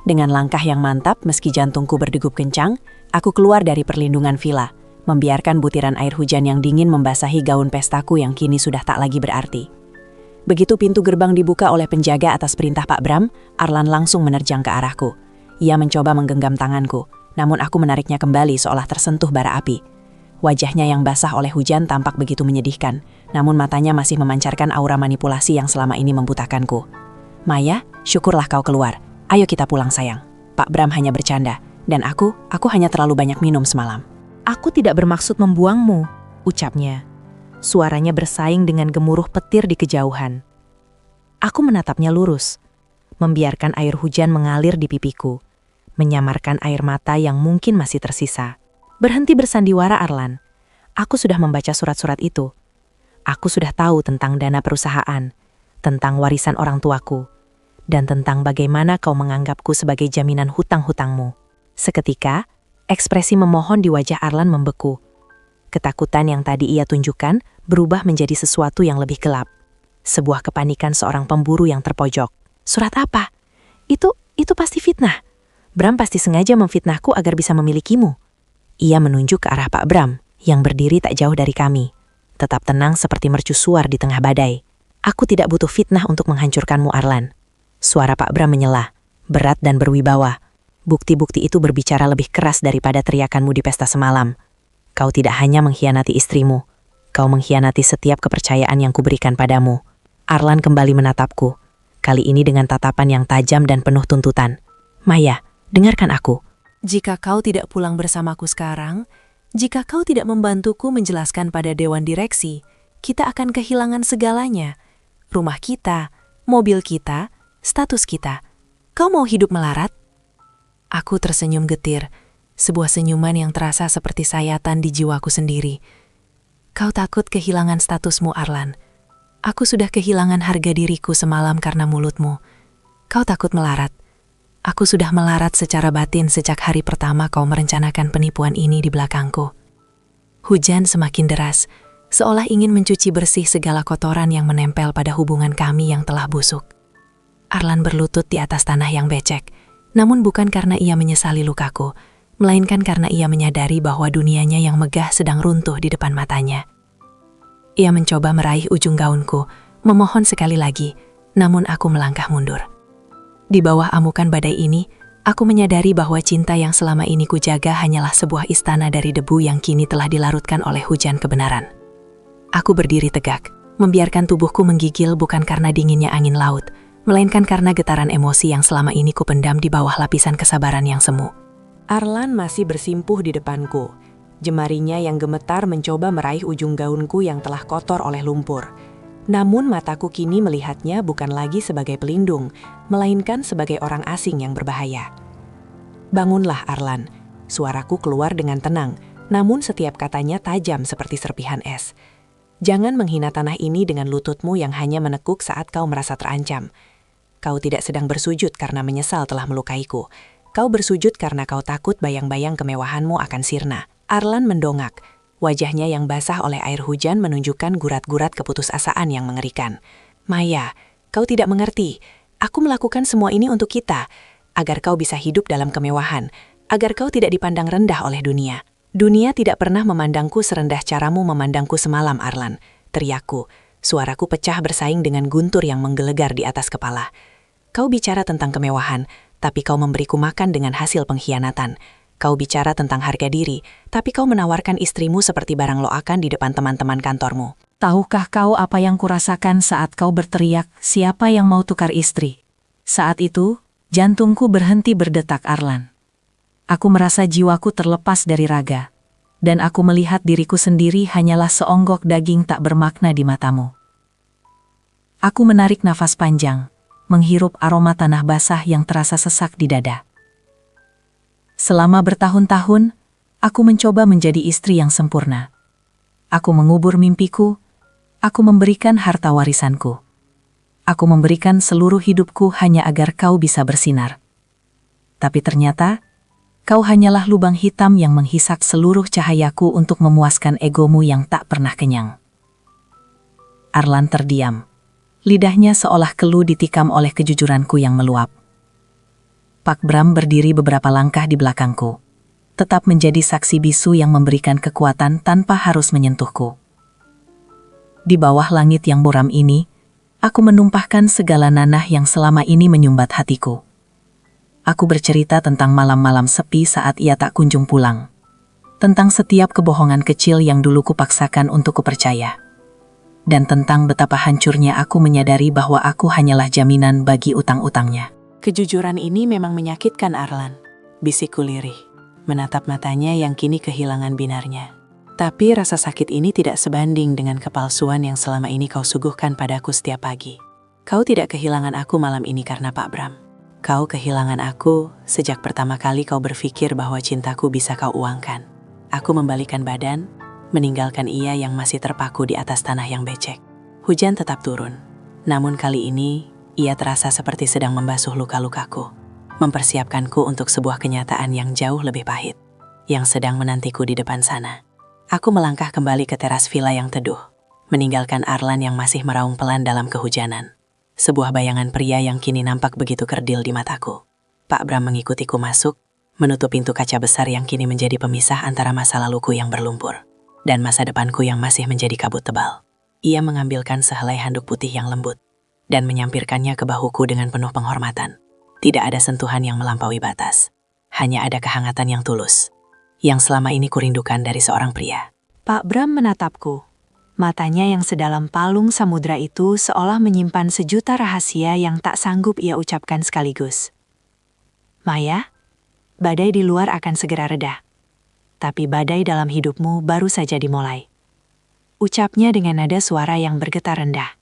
Dengan langkah yang mantap meski jantungku berdegup kencang, aku keluar dari perlindungan villa, membiarkan butiran air hujan yang dingin membasahi gaun pestaku yang kini sudah tak lagi berarti. Begitu pintu gerbang dibuka oleh penjaga atas perintah Pak Bram, Arlan langsung menerjang ke arahku. Ia mencoba menggenggam tanganku, namun aku menariknya kembali seolah tersentuh bara api. Wajahnya yang basah oleh hujan tampak begitu menyedihkan, namun matanya masih memancarkan aura manipulasi yang selama ini membutakanku. Maya, syukurlah kau keluar. Ayo kita pulang sayang. Pak Bram hanya bercanda, dan aku hanya terlalu banyak minum semalam. Aku tidak bermaksud membuangmu, ucapnya. Suaranya bersaing dengan gemuruh petir di kejauhan. Aku menatapnya lurus, membiarkan air hujan mengalir di pipiku, menyamarkan air mata yang mungkin masih tersisa. Berhenti bersandiwara, Arlan. Aku sudah membaca surat-surat itu. Aku sudah tahu tentang dana perusahaan, tentang warisan orang tuaku, dan tentang bagaimana kau menganggapku sebagai jaminan hutang-hutangmu. Seketika, ekspresi memohon di wajah Arlan membeku. Ketakutan yang tadi ia tunjukkan berubah menjadi sesuatu yang lebih gelap. Sebuah kepanikan seorang pemburu yang terpojok. Surat apa? Itu pasti fitnah. Bram pasti sengaja memfitnahku agar bisa memilikimu. Ia menunjuk ke arah Pak Bram yang berdiri tak jauh dari kami. Tetap tenang seperti mercusuar di tengah badai. Aku tidak butuh fitnah untuk menghancurkanmu, Arlan. Suara Pak Bram menyela, berat dan berwibawa. Bukti-bukti itu berbicara lebih keras daripada teriakanmu di pesta semalam. Kau tidak hanya mengkhianati istrimu, kau mengkhianati setiap kepercayaan yang kuberikan padamu. Arlan kembali menatapku, kali ini dengan tatapan yang tajam dan penuh tuntutan. Maya, dengarkan aku. Jika kau tidak pulang bersamaku sekarang, jika kau tidak membantuku menjelaskan pada dewan direksi, kita akan kehilangan segalanya. Rumah kita, mobil kita, status kita. Kau mau hidup melarat? Aku tersenyum getir, sebuah senyuman yang terasa seperti sayatan di jiwaku sendiri. Kau takut kehilangan statusmu, Arlan. Aku sudah kehilangan harga diriku semalam karena mulutmu. Kau takut melarat. Aku sudah melarat secara batin sejak hari pertama kau merencanakan penipuan ini di belakangku. Hujan semakin deras, seolah ingin mencuci bersih segala kotoran yang menempel pada hubungan kami yang telah busuk. Arlan berlutut di atas tanah yang becek, namun bukan karena ia menyesali lukaku, melainkan karena ia menyadari bahwa dunianya yang megah sedang runtuh di depan matanya. Ia mencoba meraih ujung gaunku, memohon sekali lagi, namun aku melangkah mundur. Di bawah amukan badai ini, aku menyadari bahwa cinta yang selama ini kujaga hanyalah sebuah istana dari debu yang kini telah dilarutkan oleh hujan kebenaran. Aku berdiri tegak, membiarkan tubuhku menggigil bukan karena dinginnya angin laut, melainkan karena getaran emosi yang selama ini kupendam di bawah lapisan kesabaran yang semu. Arlan masih bersimpuh di depanku. Jemarinya yang gemetar mencoba meraih ujung gaunku yang telah kotor oleh lumpur. Namun mataku kini melihatnya bukan lagi sebagai pelindung, melainkan sebagai orang asing yang berbahaya. Bangunlah, Arlan. Suaraku keluar dengan tenang, namun setiap katanya tajam seperti serpihan es. Jangan menghina tanah ini dengan lututmu yang hanya menekuk saat kau merasa terancam. Kau tidak sedang bersujud karena menyesal telah melukaiku. Kau bersujud karena kau takut bayang-bayang kemewahanmu akan sirna. Arlan mendongak. Wajahnya yang basah oleh air hujan menunjukkan gurat-gurat keputusasaan yang mengerikan. Maya, kau tidak mengerti. Aku melakukan semua ini untuk kita, agar kau bisa hidup dalam kemewahan, agar kau tidak dipandang rendah oleh dunia. Dunia tidak pernah memandangku serendah caramu memandangku semalam, Arlan. Teriakku, suaraku pecah bersaing dengan guntur yang menggelegar di atas kepala. Kau bicara tentang kemewahan, tapi kau memberiku makan dengan hasil pengkhianatan. Kau bicara tentang harga diri, tapi kau menawarkan istrimu seperti barang loakan di depan teman-teman kantormu. Tahukah kau apa yang kurasakan saat kau berteriak, siapa yang mau tukar istri? Saat itu, jantungku berhenti berdetak, Arlan. Aku merasa jiwaku terlepas dari raga, dan aku melihat diriku sendiri hanyalah seonggok daging tak bermakna di matamu. Aku menarik nafas panjang, menghirup aroma tanah basah yang terasa sesak di dada. Selama bertahun-tahun, aku mencoba menjadi istri yang sempurna. Aku mengubur mimpiku, aku memberikan harta warisanku. Aku memberikan seluruh hidupku hanya agar kau bisa bersinar. Tapi ternyata, kau hanyalah lubang hitam yang menghisap seluruh cahayaku untuk memuaskan egomu yang tak pernah kenyang. Arlan terdiam. Lidahnya seolah kelu ditikam oleh kejujuranku yang meluap. Pak Bram berdiri beberapa langkah di belakangku, tetap menjadi saksi bisu yang memberikan kekuatan tanpa harus menyentuhku. Di bawah langit yang buram ini, aku menumpahkan segala nanah yang selama ini menyumbat hatiku. Aku bercerita tentang malam-malam sepi saat ia tak kunjung pulang, tentang setiap kebohongan kecil yang dulu kupaksakan untuk kupercaya, dan tentang betapa hancurnya aku menyadari bahwa aku hanyalah jaminan bagi utang-utangnya. Kejujuran ini memang menyakitkan, Arlan. Bisikku lirih, menatap matanya yang kini kehilangan binarnya. Tapi rasa sakit ini tidak sebanding dengan kepalsuan yang selama ini kau suguhkan padaku setiap pagi. Kau tidak kehilangan aku malam ini karena Pak Bram. Kau kehilangan aku sejak pertama kali kau berpikir bahwa cintaku bisa kau uangkan. Aku membalikan badan, meninggalkan ia yang masih terpaku di atas tanah yang becek. Hujan tetap turun, namun kali ini ia terasa seperti sedang membasuh luka-lukaku, mempersiapkanku untuk sebuah kenyataan yang jauh lebih pahit, yang sedang menantiku di depan sana. Aku melangkah kembali ke teras villa yang teduh, meninggalkan Arlan yang masih meraung pelan dalam kehujanan. Sebuah bayangan pria yang kini nampak begitu kerdil di mataku. Pak Bram mengikutiku masuk, menutup pintu kaca besar yang kini menjadi pemisah antara masa laluku yang berlumpur dan masa depanku yang masih menjadi kabut tebal. Ia mengambilkan sehelai handuk putih yang lembut dan menyampirkannya ke bahuku dengan penuh penghormatan. Tidak ada sentuhan yang melampaui batas. Hanya ada kehangatan yang tulus, yang selama ini kurindukan dari seorang pria. Pak Bram menatapku. Matanya yang sedalam palung samudra itu seolah menyimpan sejuta rahasia yang tak sanggup ia ucapkan sekaligus. Maya, badai di luar akan segera reda. Tapi badai dalam hidupmu baru saja dimulai. Ucapnya dengan nada suara yang bergetar rendah.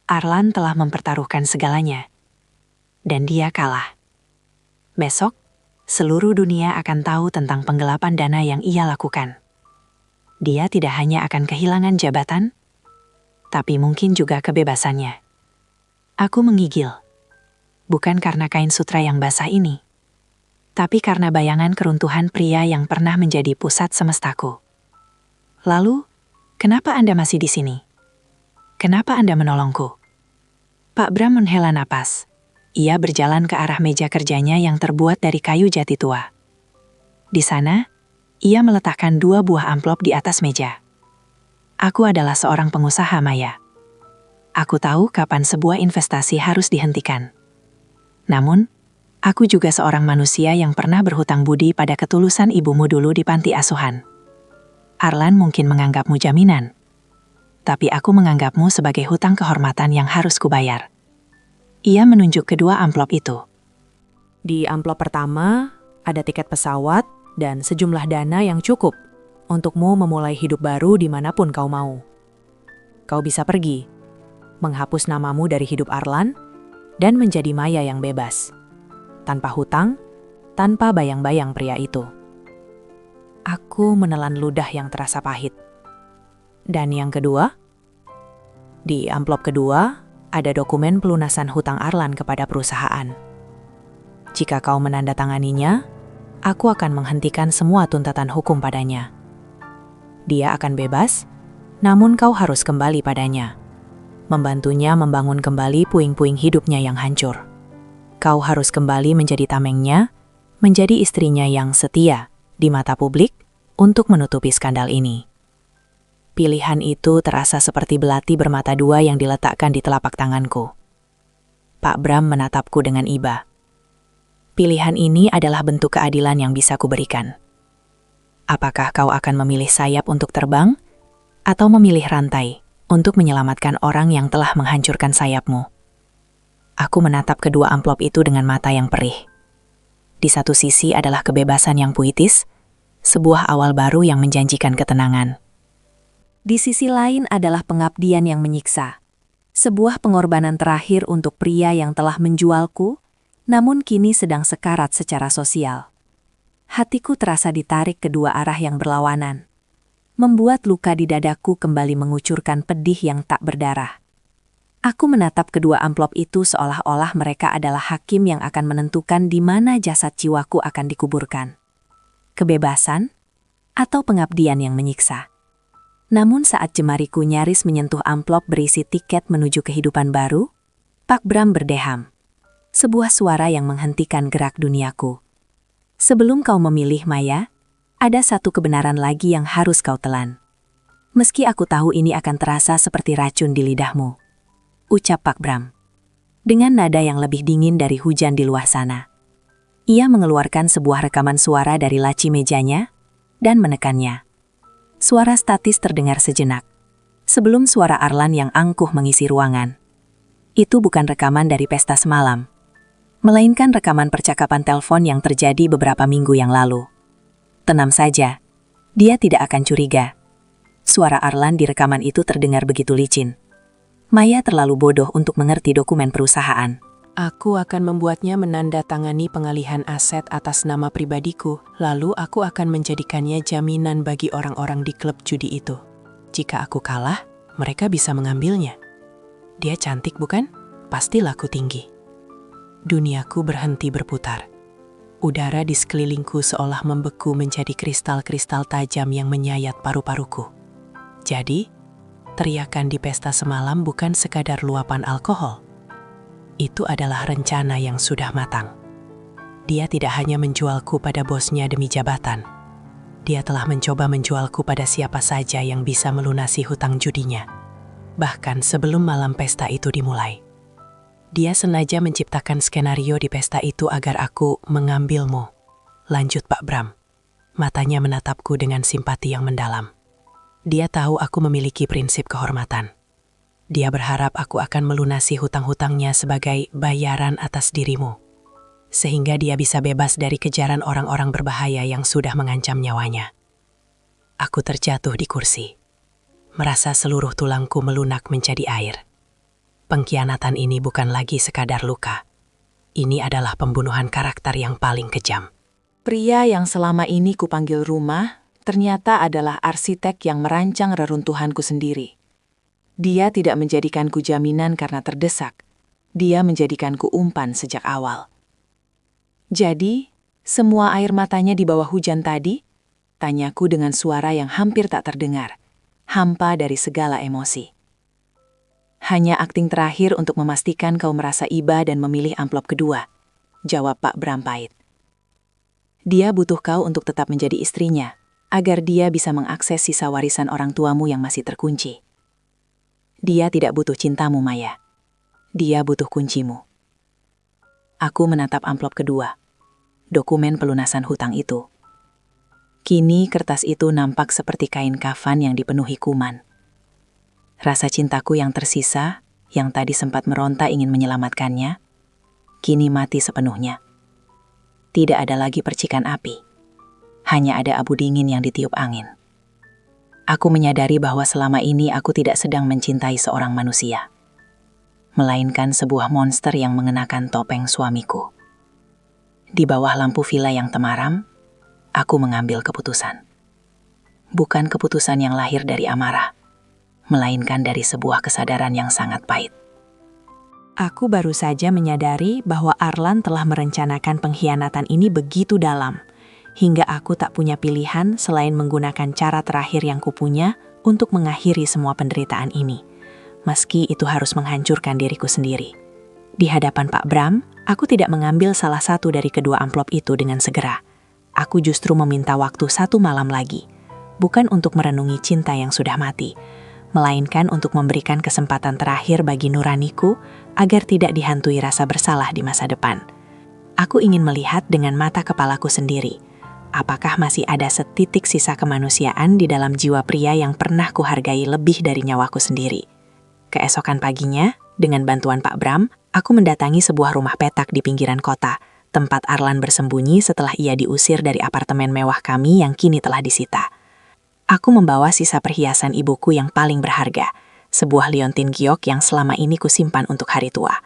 Arlan telah mempertaruhkan segalanya. Dan dia kalah. Besok, seluruh dunia akan tahu tentang penggelapan dana yang ia lakukan. Dia tidak hanya akan kehilangan jabatan, tapi mungkin juga kebebasannya. Aku menggigil. Bukan karena kain sutra yang basah ini, tapi karena bayangan keruntuhan pria yang pernah menjadi pusat semestaku. Lalu, kenapa Anda masih di sini? Kenapa Anda menolongku? Pak Bram menghela napas. Ia berjalan ke arah meja kerjanya yang terbuat dari kayu jati tua. Di sana, ia meletakkan 2 buah amplop di atas meja. Aku adalah seorang pengusaha, Maya. Aku tahu kapan sebuah investasi harus dihentikan. Namun, aku juga seorang manusia yang pernah berhutang budi pada ketulusan ibumu dulu di panti asuhan. Arlan mungkin menganggapmu jaminan, tapi aku menganggapmu sebagai hutang kehormatan yang harus kubayar. Ia menunjuk kedua amplop itu. Di amplop pertama, ada tiket pesawat dan sejumlah dana yang cukup untukmu memulai hidup baru dimanapun kau mau. Kau bisa pergi, menghapus namamu dari hidup Arlan, dan menjadi Maya yang bebas. Tanpa hutang, tanpa bayang-bayang pria itu. Aku menelan ludah yang terasa pahit. Dan yang kedua, di amplop kedua ada dokumen pelunasan hutang Arlan kepada perusahaan. Jika kau menandatanganinya, aku akan menghentikan semua tuntutan hukum padanya. Dia akan bebas, namun kau harus kembali padanya. Membantunya membangun kembali puing-puing hidupnya yang hancur. Kau harus kembali menjadi tamengnya, menjadi istrinya yang setia di mata publik untuk menutupi skandal ini. Pilihan itu terasa seperti belati bermata dua yang diletakkan di telapak tanganku. Pak Bram menatapku dengan iba. Pilihan ini adalah bentuk keadilan yang bisa kuberikan. Apakah kau akan memilih sayap untuk terbang, atau memilih rantai untuk menyelamatkan orang yang telah menghancurkan sayapmu? Aku menatap kedua amplop itu dengan mata yang perih. Di satu sisi adalah kebebasan yang puitis, sebuah awal baru yang menjanjikan ketenangan. Di sisi lain adalah pengabdian yang menyiksa. Sebuah pengorbanan terakhir untuk pria yang telah menjualku, namun kini sedang sekarat secara sosial. Hatiku terasa ditarik kedua arah yang berlawanan, membuat luka di dadaku kembali mengucurkan pedih yang tak berdarah. Aku menatap kedua amplop itu seolah-olah mereka adalah hakim yang akan menentukan di mana jasad jiwaku akan dikuburkan. Kebebasan atau pengabdian yang menyiksa. Namun saat jemariku nyaris menyentuh amplop berisi tiket menuju kehidupan baru, Pak Bram berdeham. Sebuah suara yang menghentikan gerak duniaku. Sebelum kau memilih, Maya, ada satu kebenaran lagi yang harus kau telan. Meski aku tahu ini akan terasa seperti racun di lidahmu, ucap Pak Bram, dengan nada yang lebih dingin dari hujan di luar sana. Ia mengeluarkan sebuah rekaman suara dari laci mejanya dan menekannya. Suara statis terdengar sejenak, sebelum suara Arlan yang angkuh mengisi ruangan. Itu bukan rekaman dari pesta semalam, melainkan rekaman percakapan telepon yang terjadi beberapa minggu yang lalu. Tenang saja, dia tidak akan curiga. Suara Arlan di rekaman itu terdengar begitu licin. Maya terlalu bodoh untuk mengerti dokumen perusahaan. Aku akan membuatnya menandatangani pengalihan aset atas nama pribadiku, lalu aku akan menjadikannya jaminan bagi orang-orang di klub judi itu. Jika aku kalah, mereka bisa mengambilnya. Dia cantik bukan? Pasti laku tinggi. Duniaku berhenti berputar. Udara di sekelilingku seolah membeku menjadi kristal-kristal tajam yang menyayat paru-paruku. Jadi, teriakan di pesta semalam bukan sekadar luapan alkohol. Itu adalah rencana yang sudah matang. Dia tidak hanya menjualku pada bosnya demi jabatan. Dia telah mencoba menjualku pada siapa saja yang bisa melunasi hutang judinya. Bahkan sebelum malam pesta itu dimulai. Dia sengaja menciptakan skenario di pesta itu agar aku mengambilmu. Lanjut Pak Bram. Matanya menatapku dengan simpati yang mendalam. Dia tahu aku memiliki prinsip kehormatan. Dia berharap aku akan melunasi hutang-hutangnya sebagai bayaran atas dirimu. Sehingga dia bisa bebas dari kejaran orang-orang berbahaya yang sudah mengancam nyawanya. Aku terjatuh di kursi. Merasa seluruh tulangku melunak menjadi air. Pengkhianatan ini bukan lagi sekadar luka. Ini adalah pembunuhan karakter yang paling kejam. Pria yang selama ini kupanggil rumah, ternyata adalah arsitek yang merancang reruntuhanku sendiri. Dia tidak menjadikanku jaminan karena terdesak. Dia menjadikanku umpan sejak awal. Jadi, semua air matanya di bawah hujan tadi? Tanyaku dengan suara yang hampir tak terdengar. Hampa dari segala emosi. Hanya akting terakhir untuk memastikan kau merasa iba dan memilih amplop kedua. Jawab Pak Bram pahit. Dia butuh kau untuk tetap menjadi istrinya, agar dia bisa mengakses sisa warisan orang tuamu yang masih terkunci. Dia tidak butuh cintamu, Maya. Dia butuh kuncimu. Aku menatap amplop kedua. Dokumen pelunasan hutang itu. Kini kertas itu nampak seperti kain kafan yang dipenuhi kuman. Rasa cintaku yang tersisa, yang tadi sempat meronta ingin menyelamatkannya, kini mati sepenuhnya. Tidak ada lagi percikan api. Hanya ada abu dingin yang ditiup angin. Aku menyadari bahwa selama ini aku tidak sedang mencintai seorang manusia, melainkan sebuah monster yang mengenakan topeng suamiku. Di bawah lampu villa yang temaram, aku mengambil keputusan. Bukan keputusan yang lahir dari amarah, melainkan dari sebuah kesadaran yang sangat pahit. Aku baru saja menyadari bahwa Arlan telah merencanakan pengkhianatan ini begitu dalam. hingga aku tak punya pilihan selain menggunakan cara terakhir yang kupunya untuk mengakhiri semua penderitaan ini. Meski itu harus menghancurkan diriku sendiri. Di hadapan Pak Bram, aku tidak mengambil salah satu dari kedua amplop itu dengan segera. Aku justru meminta waktu 1 malam lagi. Bukan untuk merenungi cinta yang sudah mati, melainkan untuk memberikan kesempatan terakhir bagi nuraniku agar tidak dihantui rasa bersalah di masa depan. Aku ingin melihat dengan mata kepalaku sendiri, apakah masih ada setitik sisa kemanusiaan di dalam jiwa pria yang pernah kuhargai lebih dari nyawaku sendiri. Keesokan paginya, dengan bantuan Pak Bram, aku mendatangi sebuah rumah petak di pinggiran kota, tempat Arlan bersembunyi setelah ia diusir dari apartemen mewah kami yang kini telah disita. Aku membawa sisa perhiasan ibuku yang paling berharga, sebuah liontin giok yang selama ini kusimpan untuk hari tua.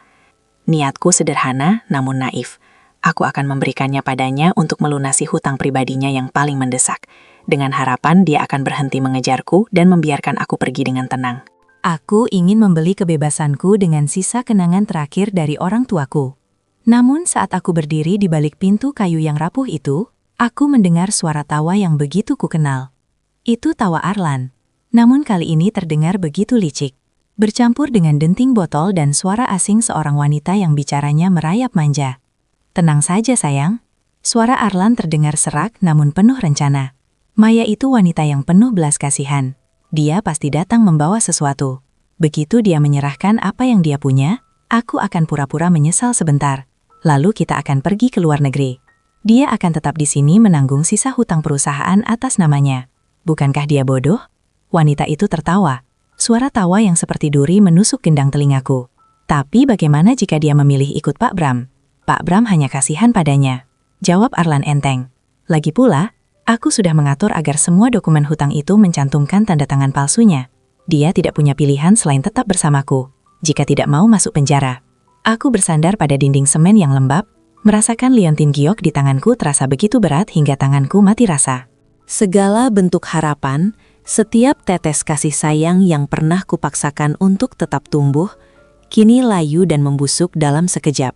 Niatku sederhana namun naif. Aku akan memberikannya padanya untuk melunasi hutang pribadinya yang paling mendesak, dengan harapan dia akan berhenti mengejarku dan membiarkan aku pergi dengan tenang. Aku ingin membeli kebebasanku dengan sisa kenangan terakhir dari orang tuaku. Namun saat aku berdiri di balik pintu kayu yang rapuh itu, aku mendengar suara tawa yang begitu kukenal. Itu tawa Arlan. Namun kali ini terdengar begitu licik, bercampur dengan denting botol dan suara asing seorang wanita yang bicaranya merayap manja. "Tenang saja sayang." Suara Arlan terdengar serak namun penuh rencana. Maya itu wanita yang penuh belas kasihan. Dia pasti datang membawa sesuatu. Begitu dia menyerahkan apa yang dia punya, aku akan pura-pura menyesal sebentar. Lalu kita akan pergi ke luar negeri. Dia akan tetap di sini menanggung sisa hutang perusahaan atas namanya. Bukankah dia bodoh? Wanita itu tertawa. Suara tawa yang seperti duri menusuk gendang telingaku. Tapi bagaimana jika dia memilih ikut Pak Bram? Pak Bram hanya kasihan padanya. Jawab Arlan enteng. Lagi pula, aku sudah mengatur agar semua dokumen hutang itu mencantumkan tanda tangan palsunya. Dia tidak punya pilihan selain tetap bersamaku, jika tidak mau masuk penjara. Aku bersandar pada dinding semen yang lembab, merasakan liontin giok di tanganku terasa begitu berat hingga tanganku mati rasa. Segala bentuk harapan, setiap tetes kasih sayang yang pernah kupaksakan untuk tetap tumbuh, kini layu dan membusuk dalam sekejap.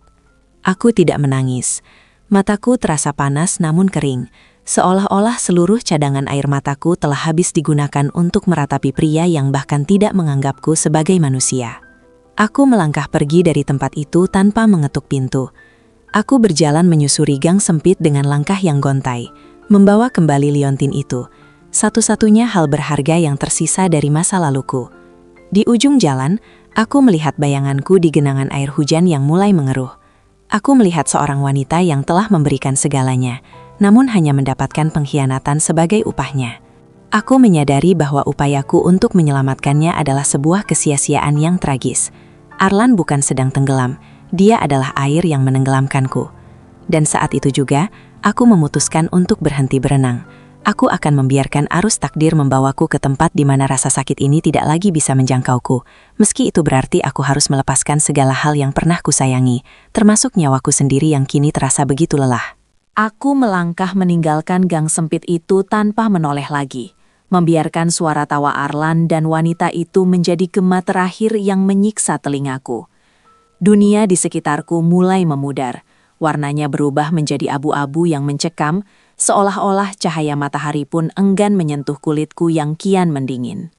Aku tidak menangis. Mataku terasa panas namun kering, seolah-olah seluruh cadangan air mataku telah habis digunakan untuk meratapi pria yang bahkan tidak menganggapku sebagai manusia. Aku melangkah pergi dari tempat itu tanpa mengetuk pintu. Aku berjalan menyusuri gang sempit dengan langkah yang gontai, membawa kembali liontin itu, satu-satunya hal berharga yang tersisa dari masa laluku. Di ujung jalan, aku melihat bayanganku di genangan air hujan yang mulai mengeruh. Aku melihat seorang wanita yang telah memberikan segalanya, namun hanya mendapatkan pengkhianatan sebagai upahnya. Aku menyadari bahwa upayaku untuk menyelamatkannya adalah sebuah kesia-siaan yang tragis. Arlan bukan sedang tenggelam, dia adalah air yang menenggelamkanku. Dan saat itu juga, aku memutuskan untuk berhenti berenang. Aku akan membiarkan arus takdir membawaku ke tempat di mana rasa sakit ini tidak lagi bisa menjangkauku, meski itu berarti aku harus melepaskan segala hal yang pernah kusayangi, termasuk nyawaku sendiri yang kini terasa begitu lelah. Aku melangkah meninggalkan gang sempit itu tanpa menoleh lagi, membiarkan suara tawa Arlan dan wanita itu menjadi gema terakhir yang menyiksa telingaku. Dunia di sekitarku mulai memudar, warnanya berubah menjadi abu-abu yang mencekam, seolah-olah cahaya matahari pun enggan menyentuh kulitku yang kian mendingin.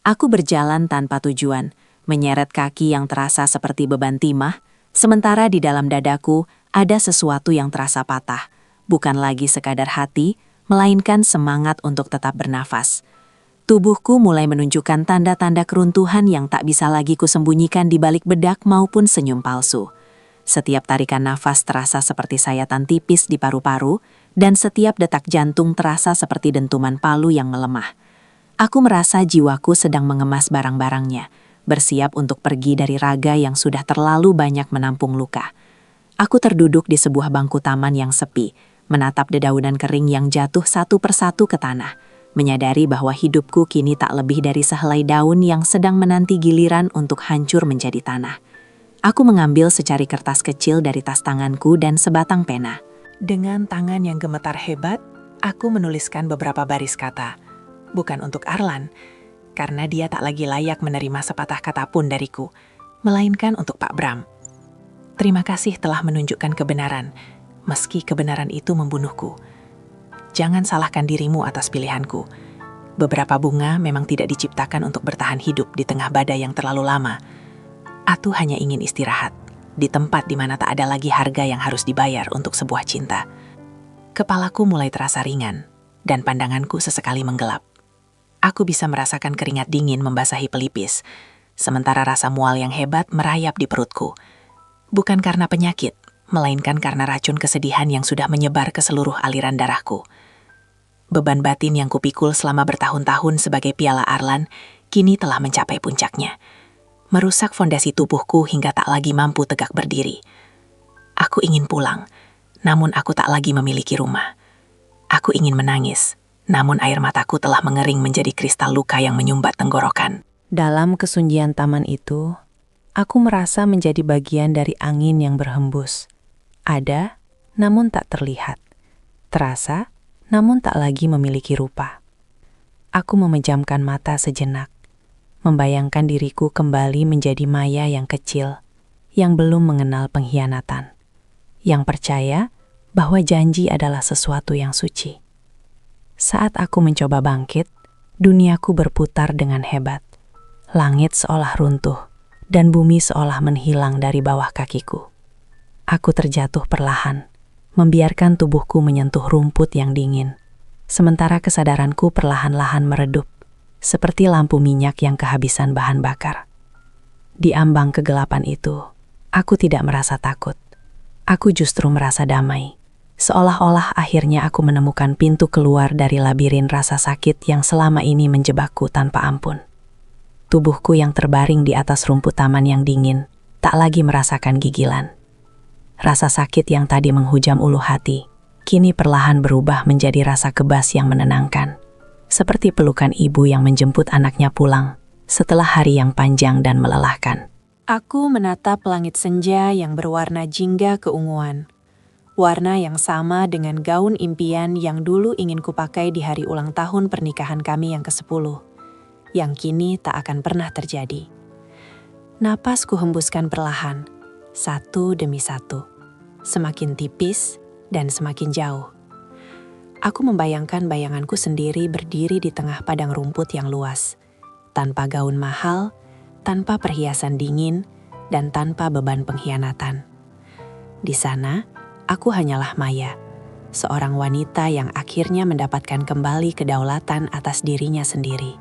Aku berjalan tanpa tujuan, menyeret kaki yang terasa seperti beban timah, sementara di dalam dadaku ada sesuatu yang terasa patah, bukan lagi sekadar hati, melainkan semangat untuk tetap bernafas. Tubuhku mulai menunjukkan tanda-tanda keruntuhan yang tak bisa lagi kusembunyikan di balik bedak maupun senyum palsu. Setiap tarikan nafas terasa seperti sayatan tipis di paru-paru, dan setiap detak jantung terasa seperti dentuman palu yang melemah. Aku merasa jiwaku sedang mengemas barang-barangnya, bersiap untuk pergi dari raga yang sudah terlalu banyak menampung luka. Aku terduduk di sebuah bangku taman yang sepi, menatap dedaunan kering yang jatuh satu persatu ke tanah, menyadari bahwa hidupku kini tak lebih dari sehelai daun yang sedang menanti giliran untuk hancur menjadi tanah. Aku mengambil secari kertas kecil dari tas tanganku dan sebatang pena. Dengan tangan yang gemetar hebat, aku menuliskan beberapa baris kata. Bukan untuk Arlan, karena dia tak lagi layak menerima sepatah kata pun dariku, melainkan untuk Pak Bram. Terima kasih telah menunjukkan kebenaran, meski kebenaran itu membunuhku. jangan salahkan dirimu atas pilihanku. Beberapa bunga memang tidak diciptakan untuk bertahan hidup di tengah badai yang terlalu lama. Atu hanya ingin istirahat, di tempat di mana tak ada lagi harga yang harus dibayar untuk sebuah cinta. Kepalaku mulai terasa ringan, dan pandanganku sesekali menggelap. Aku bisa merasakan keringat dingin membasahi pelipis, sementara rasa mual yang hebat merayap di perutku. Bukan karena penyakit, melainkan karena racun kesedihan yang sudah menyebar ke seluruh aliran darahku. Beban batin yang kupikul selama bertahun-tahun sebagai piala Arlan, kini telah mencapai puncaknya. Merusak fondasi tubuhku hingga tak lagi mampu tegak berdiri. Aku ingin pulang, namun aku tak lagi memiliki rumah. Aku ingin menangis, namun air mataku telah mengering menjadi kristal luka yang menyumbat tenggorokan. Dalam kesunyian taman itu, aku merasa menjadi bagian dari angin yang berhembus. Ada, namun tak terlihat. Terasa, namun tak lagi memiliki rupa. Aku memejamkan mata sejenak, membayangkan diriku kembali menjadi Maya yang kecil, yang belum mengenal pengkhianatan, yang percaya bahwa janji adalah sesuatu yang suci. Saat aku mencoba bangkit, duniaku berputar dengan hebat. Langit seolah runtuh, dan bumi seolah menghilang dari bawah kakiku. Aku terjatuh perlahan, membiarkan tubuhku menyentuh rumput yang dingin, sementara kesadaranku perlahan-lahan meredup, seperti lampu minyak yang kehabisan bahan bakar. Di ambang kegelapan itu, aku tidak merasa takut. Aku justru merasa damai, seolah-olah akhirnya aku menemukan pintu keluar dari labirin rasa sakit yang selama ini menjebakku tanpa ampun. Tubuhku yang terbaring di atas rumput taman yang dingin, tak lagi merasakan gigilan. Rasa sakit yang tadi menghujam ulu hati, kini perlahan berubah menjadi rasa kebas yang menenangkan. Seperti pelukan ibu yang menjemput anaknya pulang setelah hari yang panjang dan melelahkan. Aku menatap langit senja yang berwarna jingga keunguan. Warna yang sama dengan gaun impian yang dulu ingin kupakai di hari ulang tahun pernikahan kami yang ke-10, yang kini tak akan pernah terjadi. Napas kuhembuskan perlahan, satu demi satu, semakin tipis dan semakin jauh. Aku membayangkan bayanganku sendiri berdiri di tengah padang rumput yang luas, tanpa gaun mahal, tanpa perhiasan dingin, dan tanpa beban pengkhianatan. Di sana, aku hanyalah Maya, seorang wanita yang akhirnya mendapatkan kembali kedaulatan atas dirinya sendiri.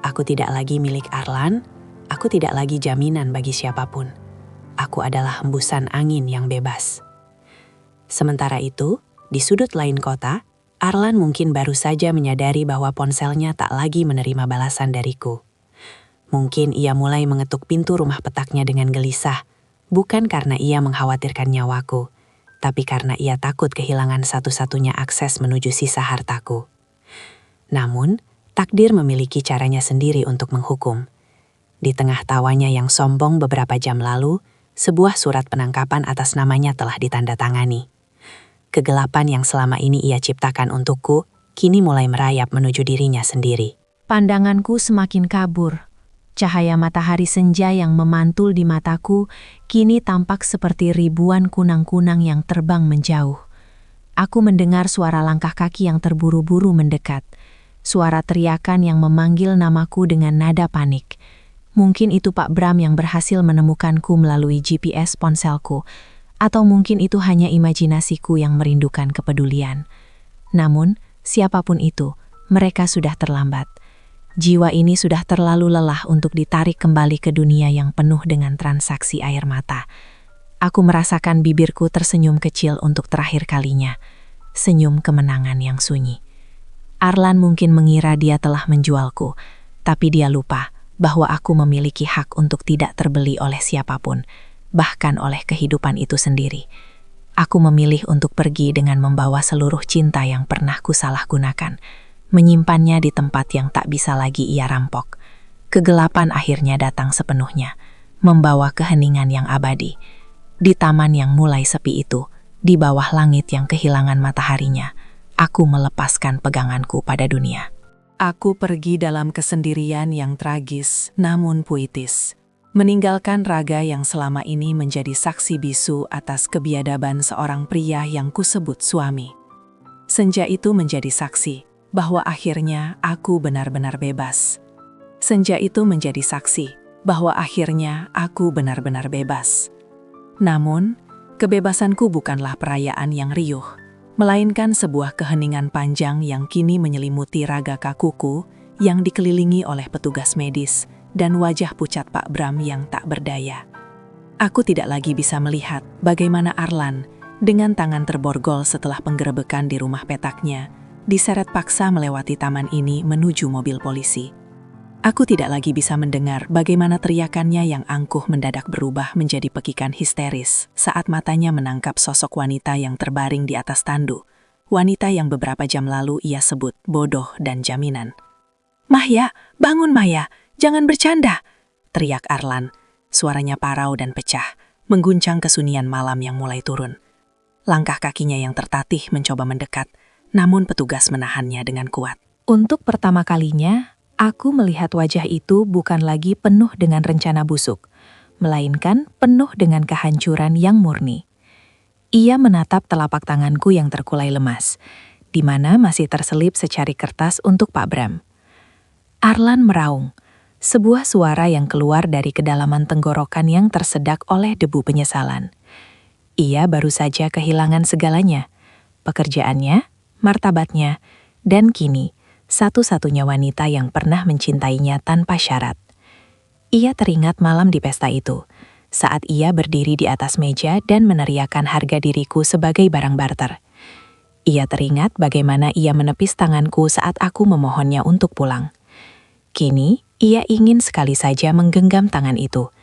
Aku tidak lagi milik Arlan, aku tidak lagi jaminan bagi siapapun. Aku adalah hembusan angin yang bebas. Sementara itu, di sudut lain kota, Arlan mungkin baru saja menyadari bahwa ponselnya tak lagi menerima balasan dariku. Mungkin ia mulai mengetuk pintu rumah petaknya dengan gelisah, bukan karena ia mengkhawatirkan nyawaku, tapi karena ia takut kehilangan satu-satunya akses menuju sisa hartaku. Namun, takdir memiliki caranya sendiri untuk menghukum. Di tengah tawanya yang sombong beberapa jam lalu, sebuah surat penangkapan atas namanya telah ditandatangani. Kegelapan yang selama ini ia ciptakan untukku, kini mulai merayap menuju dirinya sendiri. Pandanganku semakin kabur. Cahaya matahari senja yang memantul di mataku kini tampak seperti ribuan kunang-kunang yang terbang menjauh. Aku mendengar suara langkah kaki yang terburu-buru mendekat. Suara teriakan yang memanggil namaku dengan nada panik. Mungkin itu Pak Bram yang berhasil menemukanku melalui GPS ponselku, atau mungkin itu hanya imajinasiku yang merindukan kepedulian. Namun, siapapun itu, mereka sudah terlambat. Jiwa ini sudah terlalu lelah untuk ditarik kembali ke dunia yang penuh dengan transaksi air mata. Aku merasakan bibirku tersenyum kecil untuk terakhir kalinya. Senyum kemenangan yang sunyi. Arlan mungkin mengira dia telah menjualku, tapi dia lupa bahwa aku memiliki hak untuk tidak terbeli oleh siapapun, bahkan oleh kehidupan itu sendiri. Aku memilih untuk pergi dengan membawa seluruh cinta yang pernah kusalahgunakan, menyimpannya di tempat yang tak bisa lagi ia rampok. Kegelapan akhirnya datang sepenuhnya, membawa keheningan yang abadi. Di taman yang mulai sepi itu, di bawah langit yang kehilangan mataharinya, aku melepaskan peganganku pada dunia. Aku pergi dalam kesendirian yang tragis namun puitis, meninggalkan raga yang selama ini menjadi saksi bisu atas kebiadaban seorang pria yang kusebut suami. Senja itu menjadi saksi bahwa akhirnya aku benar-benar bebas. Senja itu menjadi saksi bahwa akhirnya aku benar-benar bebas. Namun, kebebasanku bukanlah perayaan yang riuh, melainkan sebuah keheningan panjang yang kini menyelimuti raga kakuku yang dikelilingi oleh petugas medis dan wajah pucat Pak Bram yang tak berdaya. Aku tidak lagi bisa melihat bagaimana Arlan dengan tangan terborgol setelah penggerebekan di rumah petaknya, diseret paksa melewati taman ini menuju mobil polisi. Aku tidak lagi bisa mendengar bagaimana teriakannya yang angkuh mendadak berubah menjadi pekikan histeris saat matanya menangkap sosok wanita yang terbaring di atas tandu, wanita yang beberapa jam lalu ia sebut bodoh dan jaminan. "Maya, bangun Maya, jangan bercanda!" teriak Arlan, suaranya parau dan pecah, mengguncang kesunyian malam yang mulai turun. Langkah kakinya yang tertatih mencoba mendekat, namun petugas menahannya dengan kuat. Untuk pertama kalinya, aku melihat wajah itu bukan lagi penuh dengan rencana busuk, melainkan penuh dengan kehancuran yang murni. Ia menatap telapak tanganku yang terkulai lemas, di mana masih terselip secari kertas untuk Pak Bram. Arlan meraung, sebuah suara yang keluar dari kedalaman tenggorokan yang tersedak oleh debu penyesalan. Ia baru saja kehilangan segalanya, pekerjaannya, martabatnya, dan kini satu-satunya wanita yang pernah mencintainya tanpa syarat. Ia teringat malam di pesta itu, saat ia berdiri di atas meja dan meneriakkan harga diriku sebagai barang barter. Ia teringat bagaimana ia menepis tanganku saat aku memohonnya untuk pulang. Kini, ia ingin sekali saja menggenggam tangan itu,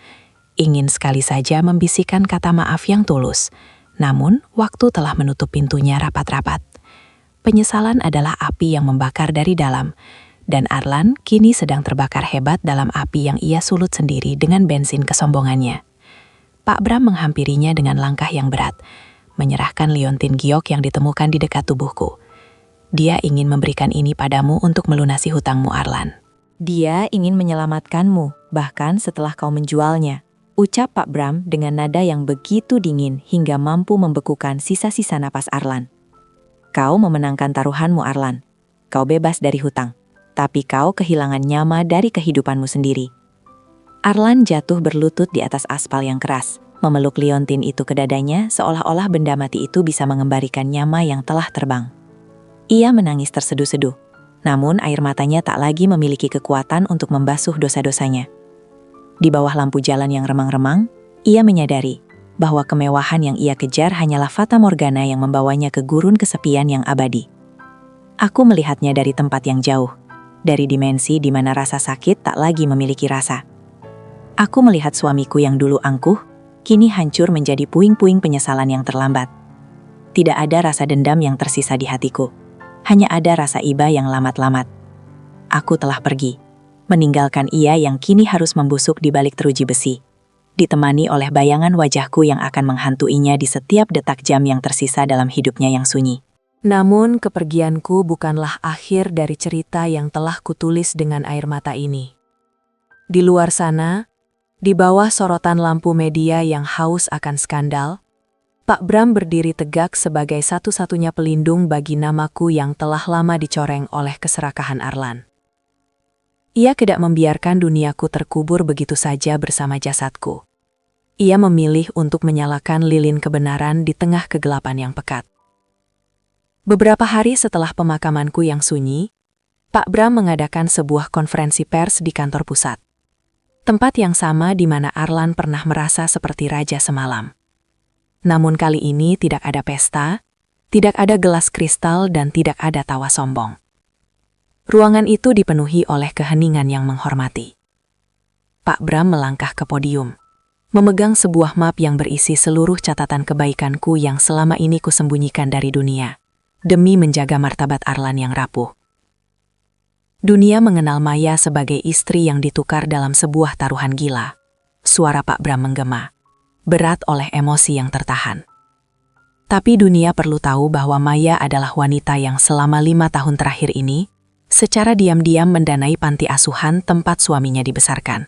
ingin sekali saja membisikkan kata maaf yang tulus, namun waktu telah menutup pintunya rapat-rapat. Penyesalan adalah api yang membakar dari dalam, dan Arlan kini sedang terbakar hebat dalam api yang ia sulut sendiri dengan bensin kesombongannya. Pak Bram menghampirinya dengan langkah yang berat, menyerahkan liontin giok yang ditemukan di dekat tubuhku. Dia ingin memberikan ini padamu untuk melunasi hutangmu, Arlan. Dia ingin menyelamatkanmu, bahkan setelah kau menjualnya, ucap Pak Bram dengan nada yang begitu dingin hingga mampu membekukan sisa-sisa napas Arlan. Kau memenangkan taruhanmu, Arlan. Kau bebas dari hutang, tapi kau kehilangan nyama dari kehidupanmu sendiri. Arlan jatuh berlutut di atas aspal yang keras, memeluk liontin itu ke dadanya seolah-olah benda mati itu bisa mengembalikan nyama yang telah terbang. Ia menangis terseduh-seduh, namun air matanya tak lagi memiliki kekuatan untuk membasuh dosa-dosanya. Di bawah lampu jalan yang remang-remang, ia menyadari bahwa kemewahan yang ia kejar hanyalah fata morgana yang membawanya ke gurun kesepian yang abadi. Aku melihatnya dari tempat yang jauh, dari dimensi di mana rasa sakit tak lagi memiliki rasa. Aku melihat suamiku yang dulu angkuh, kini hancur menjadi puing-puing penyesalan yang terlambat. Tidak ada rasa dendam yang tersisa di hatiku, hanya ada rasa iba yang lamat-lamat. Aku telah pergi, meninggalkan ia yang kini harus membusuk di balik teruji besi, ditemani oleh bayangan wajahku yang akan menghantuinya di setiap detak jam yang tersisa dalam hidupnya yang sunyi. Namun kepergianku bukanlah akhir dari cerita yang telah kutulis dengan air mata ini. Di luar sana, di bawah sorotan lampu media yang haus akan skandal, Pak Bram berdiri tegak sebagai satu-satunya pelindung bagi namaku yang telah lama dicoreng oleh keserakahan Arlan. Ia tidak membiarkan duniaku terkubur begitu saja bersama jasadku. Ia memilih untuk menyalakan lilin kebenaran di tengah kegelapan yang pekat. Beberapa hari setelah pemakamanku yang sunyi, Pak Bram mengadakan sebuah konferensi pers di kantor pusat. Tempat yang sama di mana Arlan pernah merasa seperti raja semalam. Namun kali ini tidak ada pesta, tidak ada gelas kristal dan tidak ada tawa sombong. Ruangan itu dipenuhi oleh keheningan yang menghormati. Pak Bram melangkah ke podium, memegang sebuah map yang berisi seluruh catatan kebaikanku yang selama ini kusembunyikan dari dunia, demi menjaga martabat Arlan yang rapuh. Dunia mengenal Maya sebagai istri yang ditukar dalam sebuah taruhan gila. Suara Pak Bram menggema, berat oleh emosi yang tertahan. Tapi dunia perlu tahu bahwa Maya adalah wanita yang selama 5 tahun terakhir ini, secara diam-diam mendanai panti asuhan tempat suaminya dibesarkan.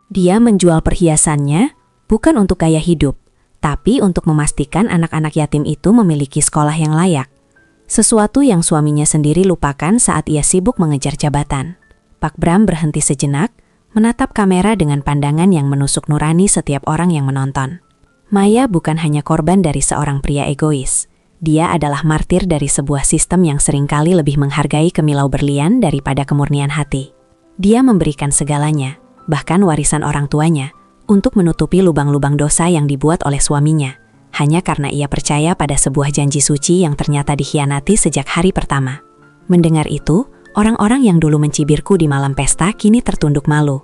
Dia menjual perhiasannya bukan untuk gaya hidup, tapi untuk memastikan anak-anak yatim itu memiliki sekolah yang layak. Sesuatu yang suaminya sendiri lupakan saat ia sibuk mengejar jabatan. Pak Bram berhenti sejenak, menatap kamera dengan pandangan yang menusuk nurani setiap orang yang menonton. Maya bukan hanya korban dari seorang pria egois. Dia adalah martir dari sebuah sistem yang seringkali lebih menghargai kemilau berlian daripada kemurnian hati. Dia memberikan segalanya, bahkan warisan orang tuanya, untuk menutupi lubang-lubang dosa yang dibuat oleh suaminya, hanya karena ia percaya pada sebuah janji suci yang ternyata dikhianati sejak hari pertama. Mendengar itu, orang-orang yang dulu mencibirku di malam pesta kini tertunduk malu.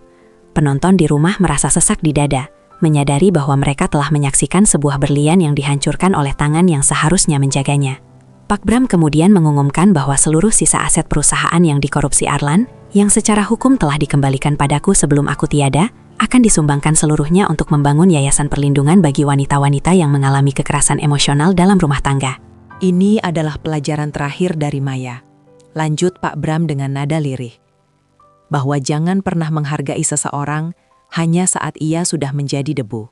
Penonton di rumah merasa sesak di dada, menyadari bahwa mereka telah menyaksikan sebuah berlian yang dihancurkan oleh tangan yang seharusnya menjaganya. Pak Bram kemudian mengumumkan bahwa seluruh sisa aset perusahaan yang dikorupsi Arlan, yang secara hukum telah dikembalikan padaku sebelum aku tiada, akan disumbangkan seluruhnya untuk membangun yayasan perlindungan bagi wanita-wanita yang mengalami kekerasan emosional dalam rumah tangga. Ini adalah pelajaran terakhir dari Maya. Lanjut Pak Bram dengan nada lirih. Bahwa jangan pernah menghargai seseorang hanya saat ia sudah menjadi debu.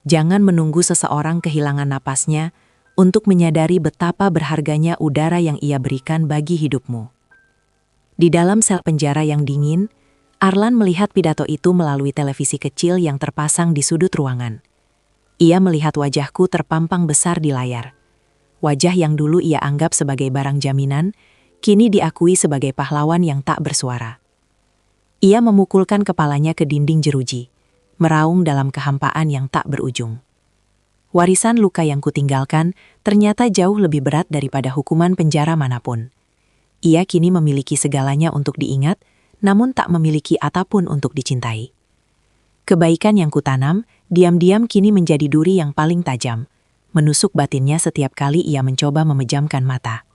Jangan menunggu seseorang kehilangan napasnya untuk menyadari betapa berharganya udara yang ia berikan bagi hidupmu. Di dalam sel penjara yang dingin, Arlan melihat pidato itu melalui televisi kecil yang terpasang di sudut ruangan. Ia melihat wajahku terpampang besar di layar. Wajah yang dulu ia anggap sebagai barang jaminan, kini diakui sebagai pahlawan yang tak bersuara. Ia memukulkan kepalanya ke dinding jeruji, meraung dalam kehampaan yang tak berujung. Warisan luka yang kutinggalkan ternyata jauh lebih berat daripada hukuman penjara manapun. Ia kini memiliki segalanya untuk diingat, namun tak memiliki apapun untuk dicintai. Kebaikan yang kutanam, diam-diam kini menjadi duri yang paling tajam, menusuk batinnya setiap kali ia mencoba memejamkan mata.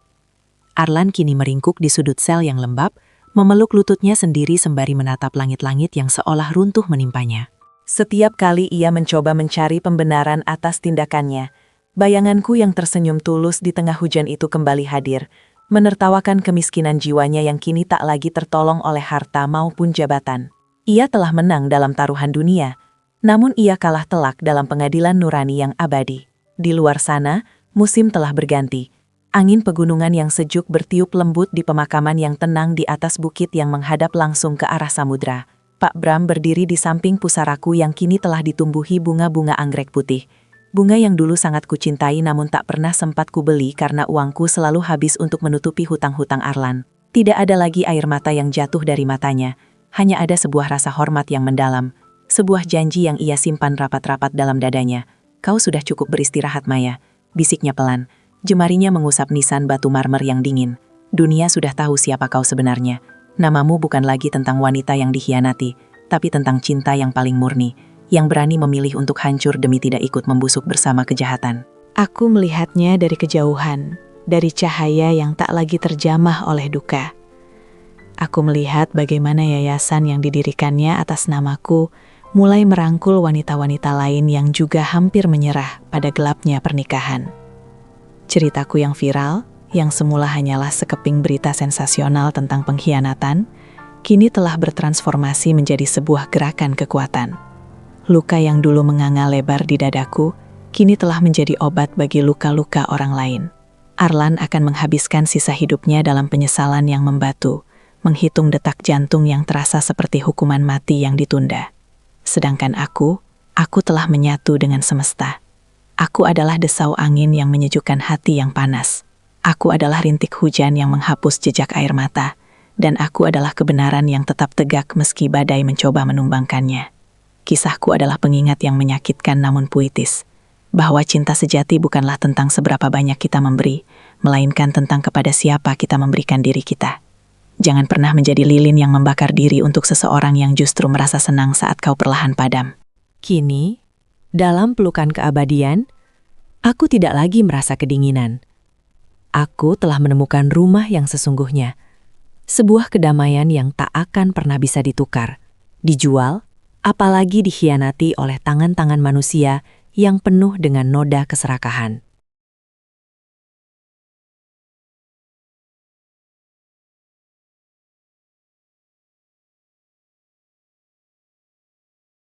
Arlan kini meringkuk di sudut sel yang lembab, memeluk lututnya sendiri sembari menatap langit-langit yang seolah runtuh menimpanya. Setiap kali ia mencoba mencari pembenaran atas tindakannya, bayanganku yang tersenyum tulus di tengah hujan itu kembali hadir, menertawakan kemiskinan jiwanya yang kini tak lagi tertolong oleh harta maupun jabatan. Ia telah menang dalam taruhan dunia, namun ia kalah telak dalam pengadilan nurani yang abadi. Di luar sana, musim telah berganti. Angin pegunungan yang sejuk bertiup lembut di pemakaman yang tenang di atas bukit yang menghadap langsung ke arah samudra. Pak Bram berdiri di samping pusaraku yang kini telah ditumbuhi bunga-bunga anggrek putih. Bunga yang dulu sangat kucintai namun tak pernah sempat kubeli karena uangku selalu habis untuk menutupi hutang-hutang Arlan. Tidak ada lagi air mata yang jatuh dari matanya, hanya ada sebuah rasa hormat yang mendalam, sebuah janji yang ia simpan rapat-rapat dalam dadanya. Kau sudah cukup beristirahat, Maya, bisiknya pelan. Jemarinya mengusap nisan batu marmer yang dingin. Dunia sudah tahu siapa kau sebenarnya. Namamu bukan lagi tentang wanita yang dikhianati, tapi tentang cinta yang paling murni, yang berani memilih untuk hancur demi tidak ikut membusuk bersama kejahatan. Aku melihatnya dari kejauhan, dari cahaya yang tak lagi terjamah oleh duka. Aku melihat bagaimana yayasan yang didirikannya atas namaku mulai merangkul wanita-wanita lain yang juga hampir menyerah pada gelapnya pernikahan. Ceritaku yang viral, yang semula hanyalah sekeping berita sensasional tentang pengkhianatan, kini telah bertransformasi menjadi sebuah gerakan kekuatan. Luka yang dulu menganga lebar di dadaku, kini telah menjadi obat bagi luka-luka orang lain. Arlan akan menghabiskan sisa hidupnya dalam penyesalan yang membatu, menghitung detak jantung yang terasa seperti hukuman mati yang ditunda. Sedangkan aku telah menyatu dengan semesta. Aku adalah desau angin yang menyejukkan hati yang panas. Aku adalah rintik hujan yang menghapus jejak air mata, dan aku adalah kebenaran yang tetap tegak meski badai mencoba menumbangkannya. Kisahku adalah pengingat yang menyakitkan namun puitis, bahwa cinta sejati bukanlah tentang seberapa banyak kita memberi, melainkan tentang kepada siapa kita memberikan diri kita. Jangan pernah menjadi lilin yang membakar diri untuk seseorang yang justru merasa senang saat kau perlahan padam. Kini, dalam pelukan keabadian, aku tidak lagi merasa kedinginan. Aku telah menemukan rumah yang sesungguhnya. Sebuah kedamaian yang tak akan pernah bisa ditukar, dijual, apalagi dikhianati oleh tangan-tangan manusia yang penuh dengan noda keserakahan.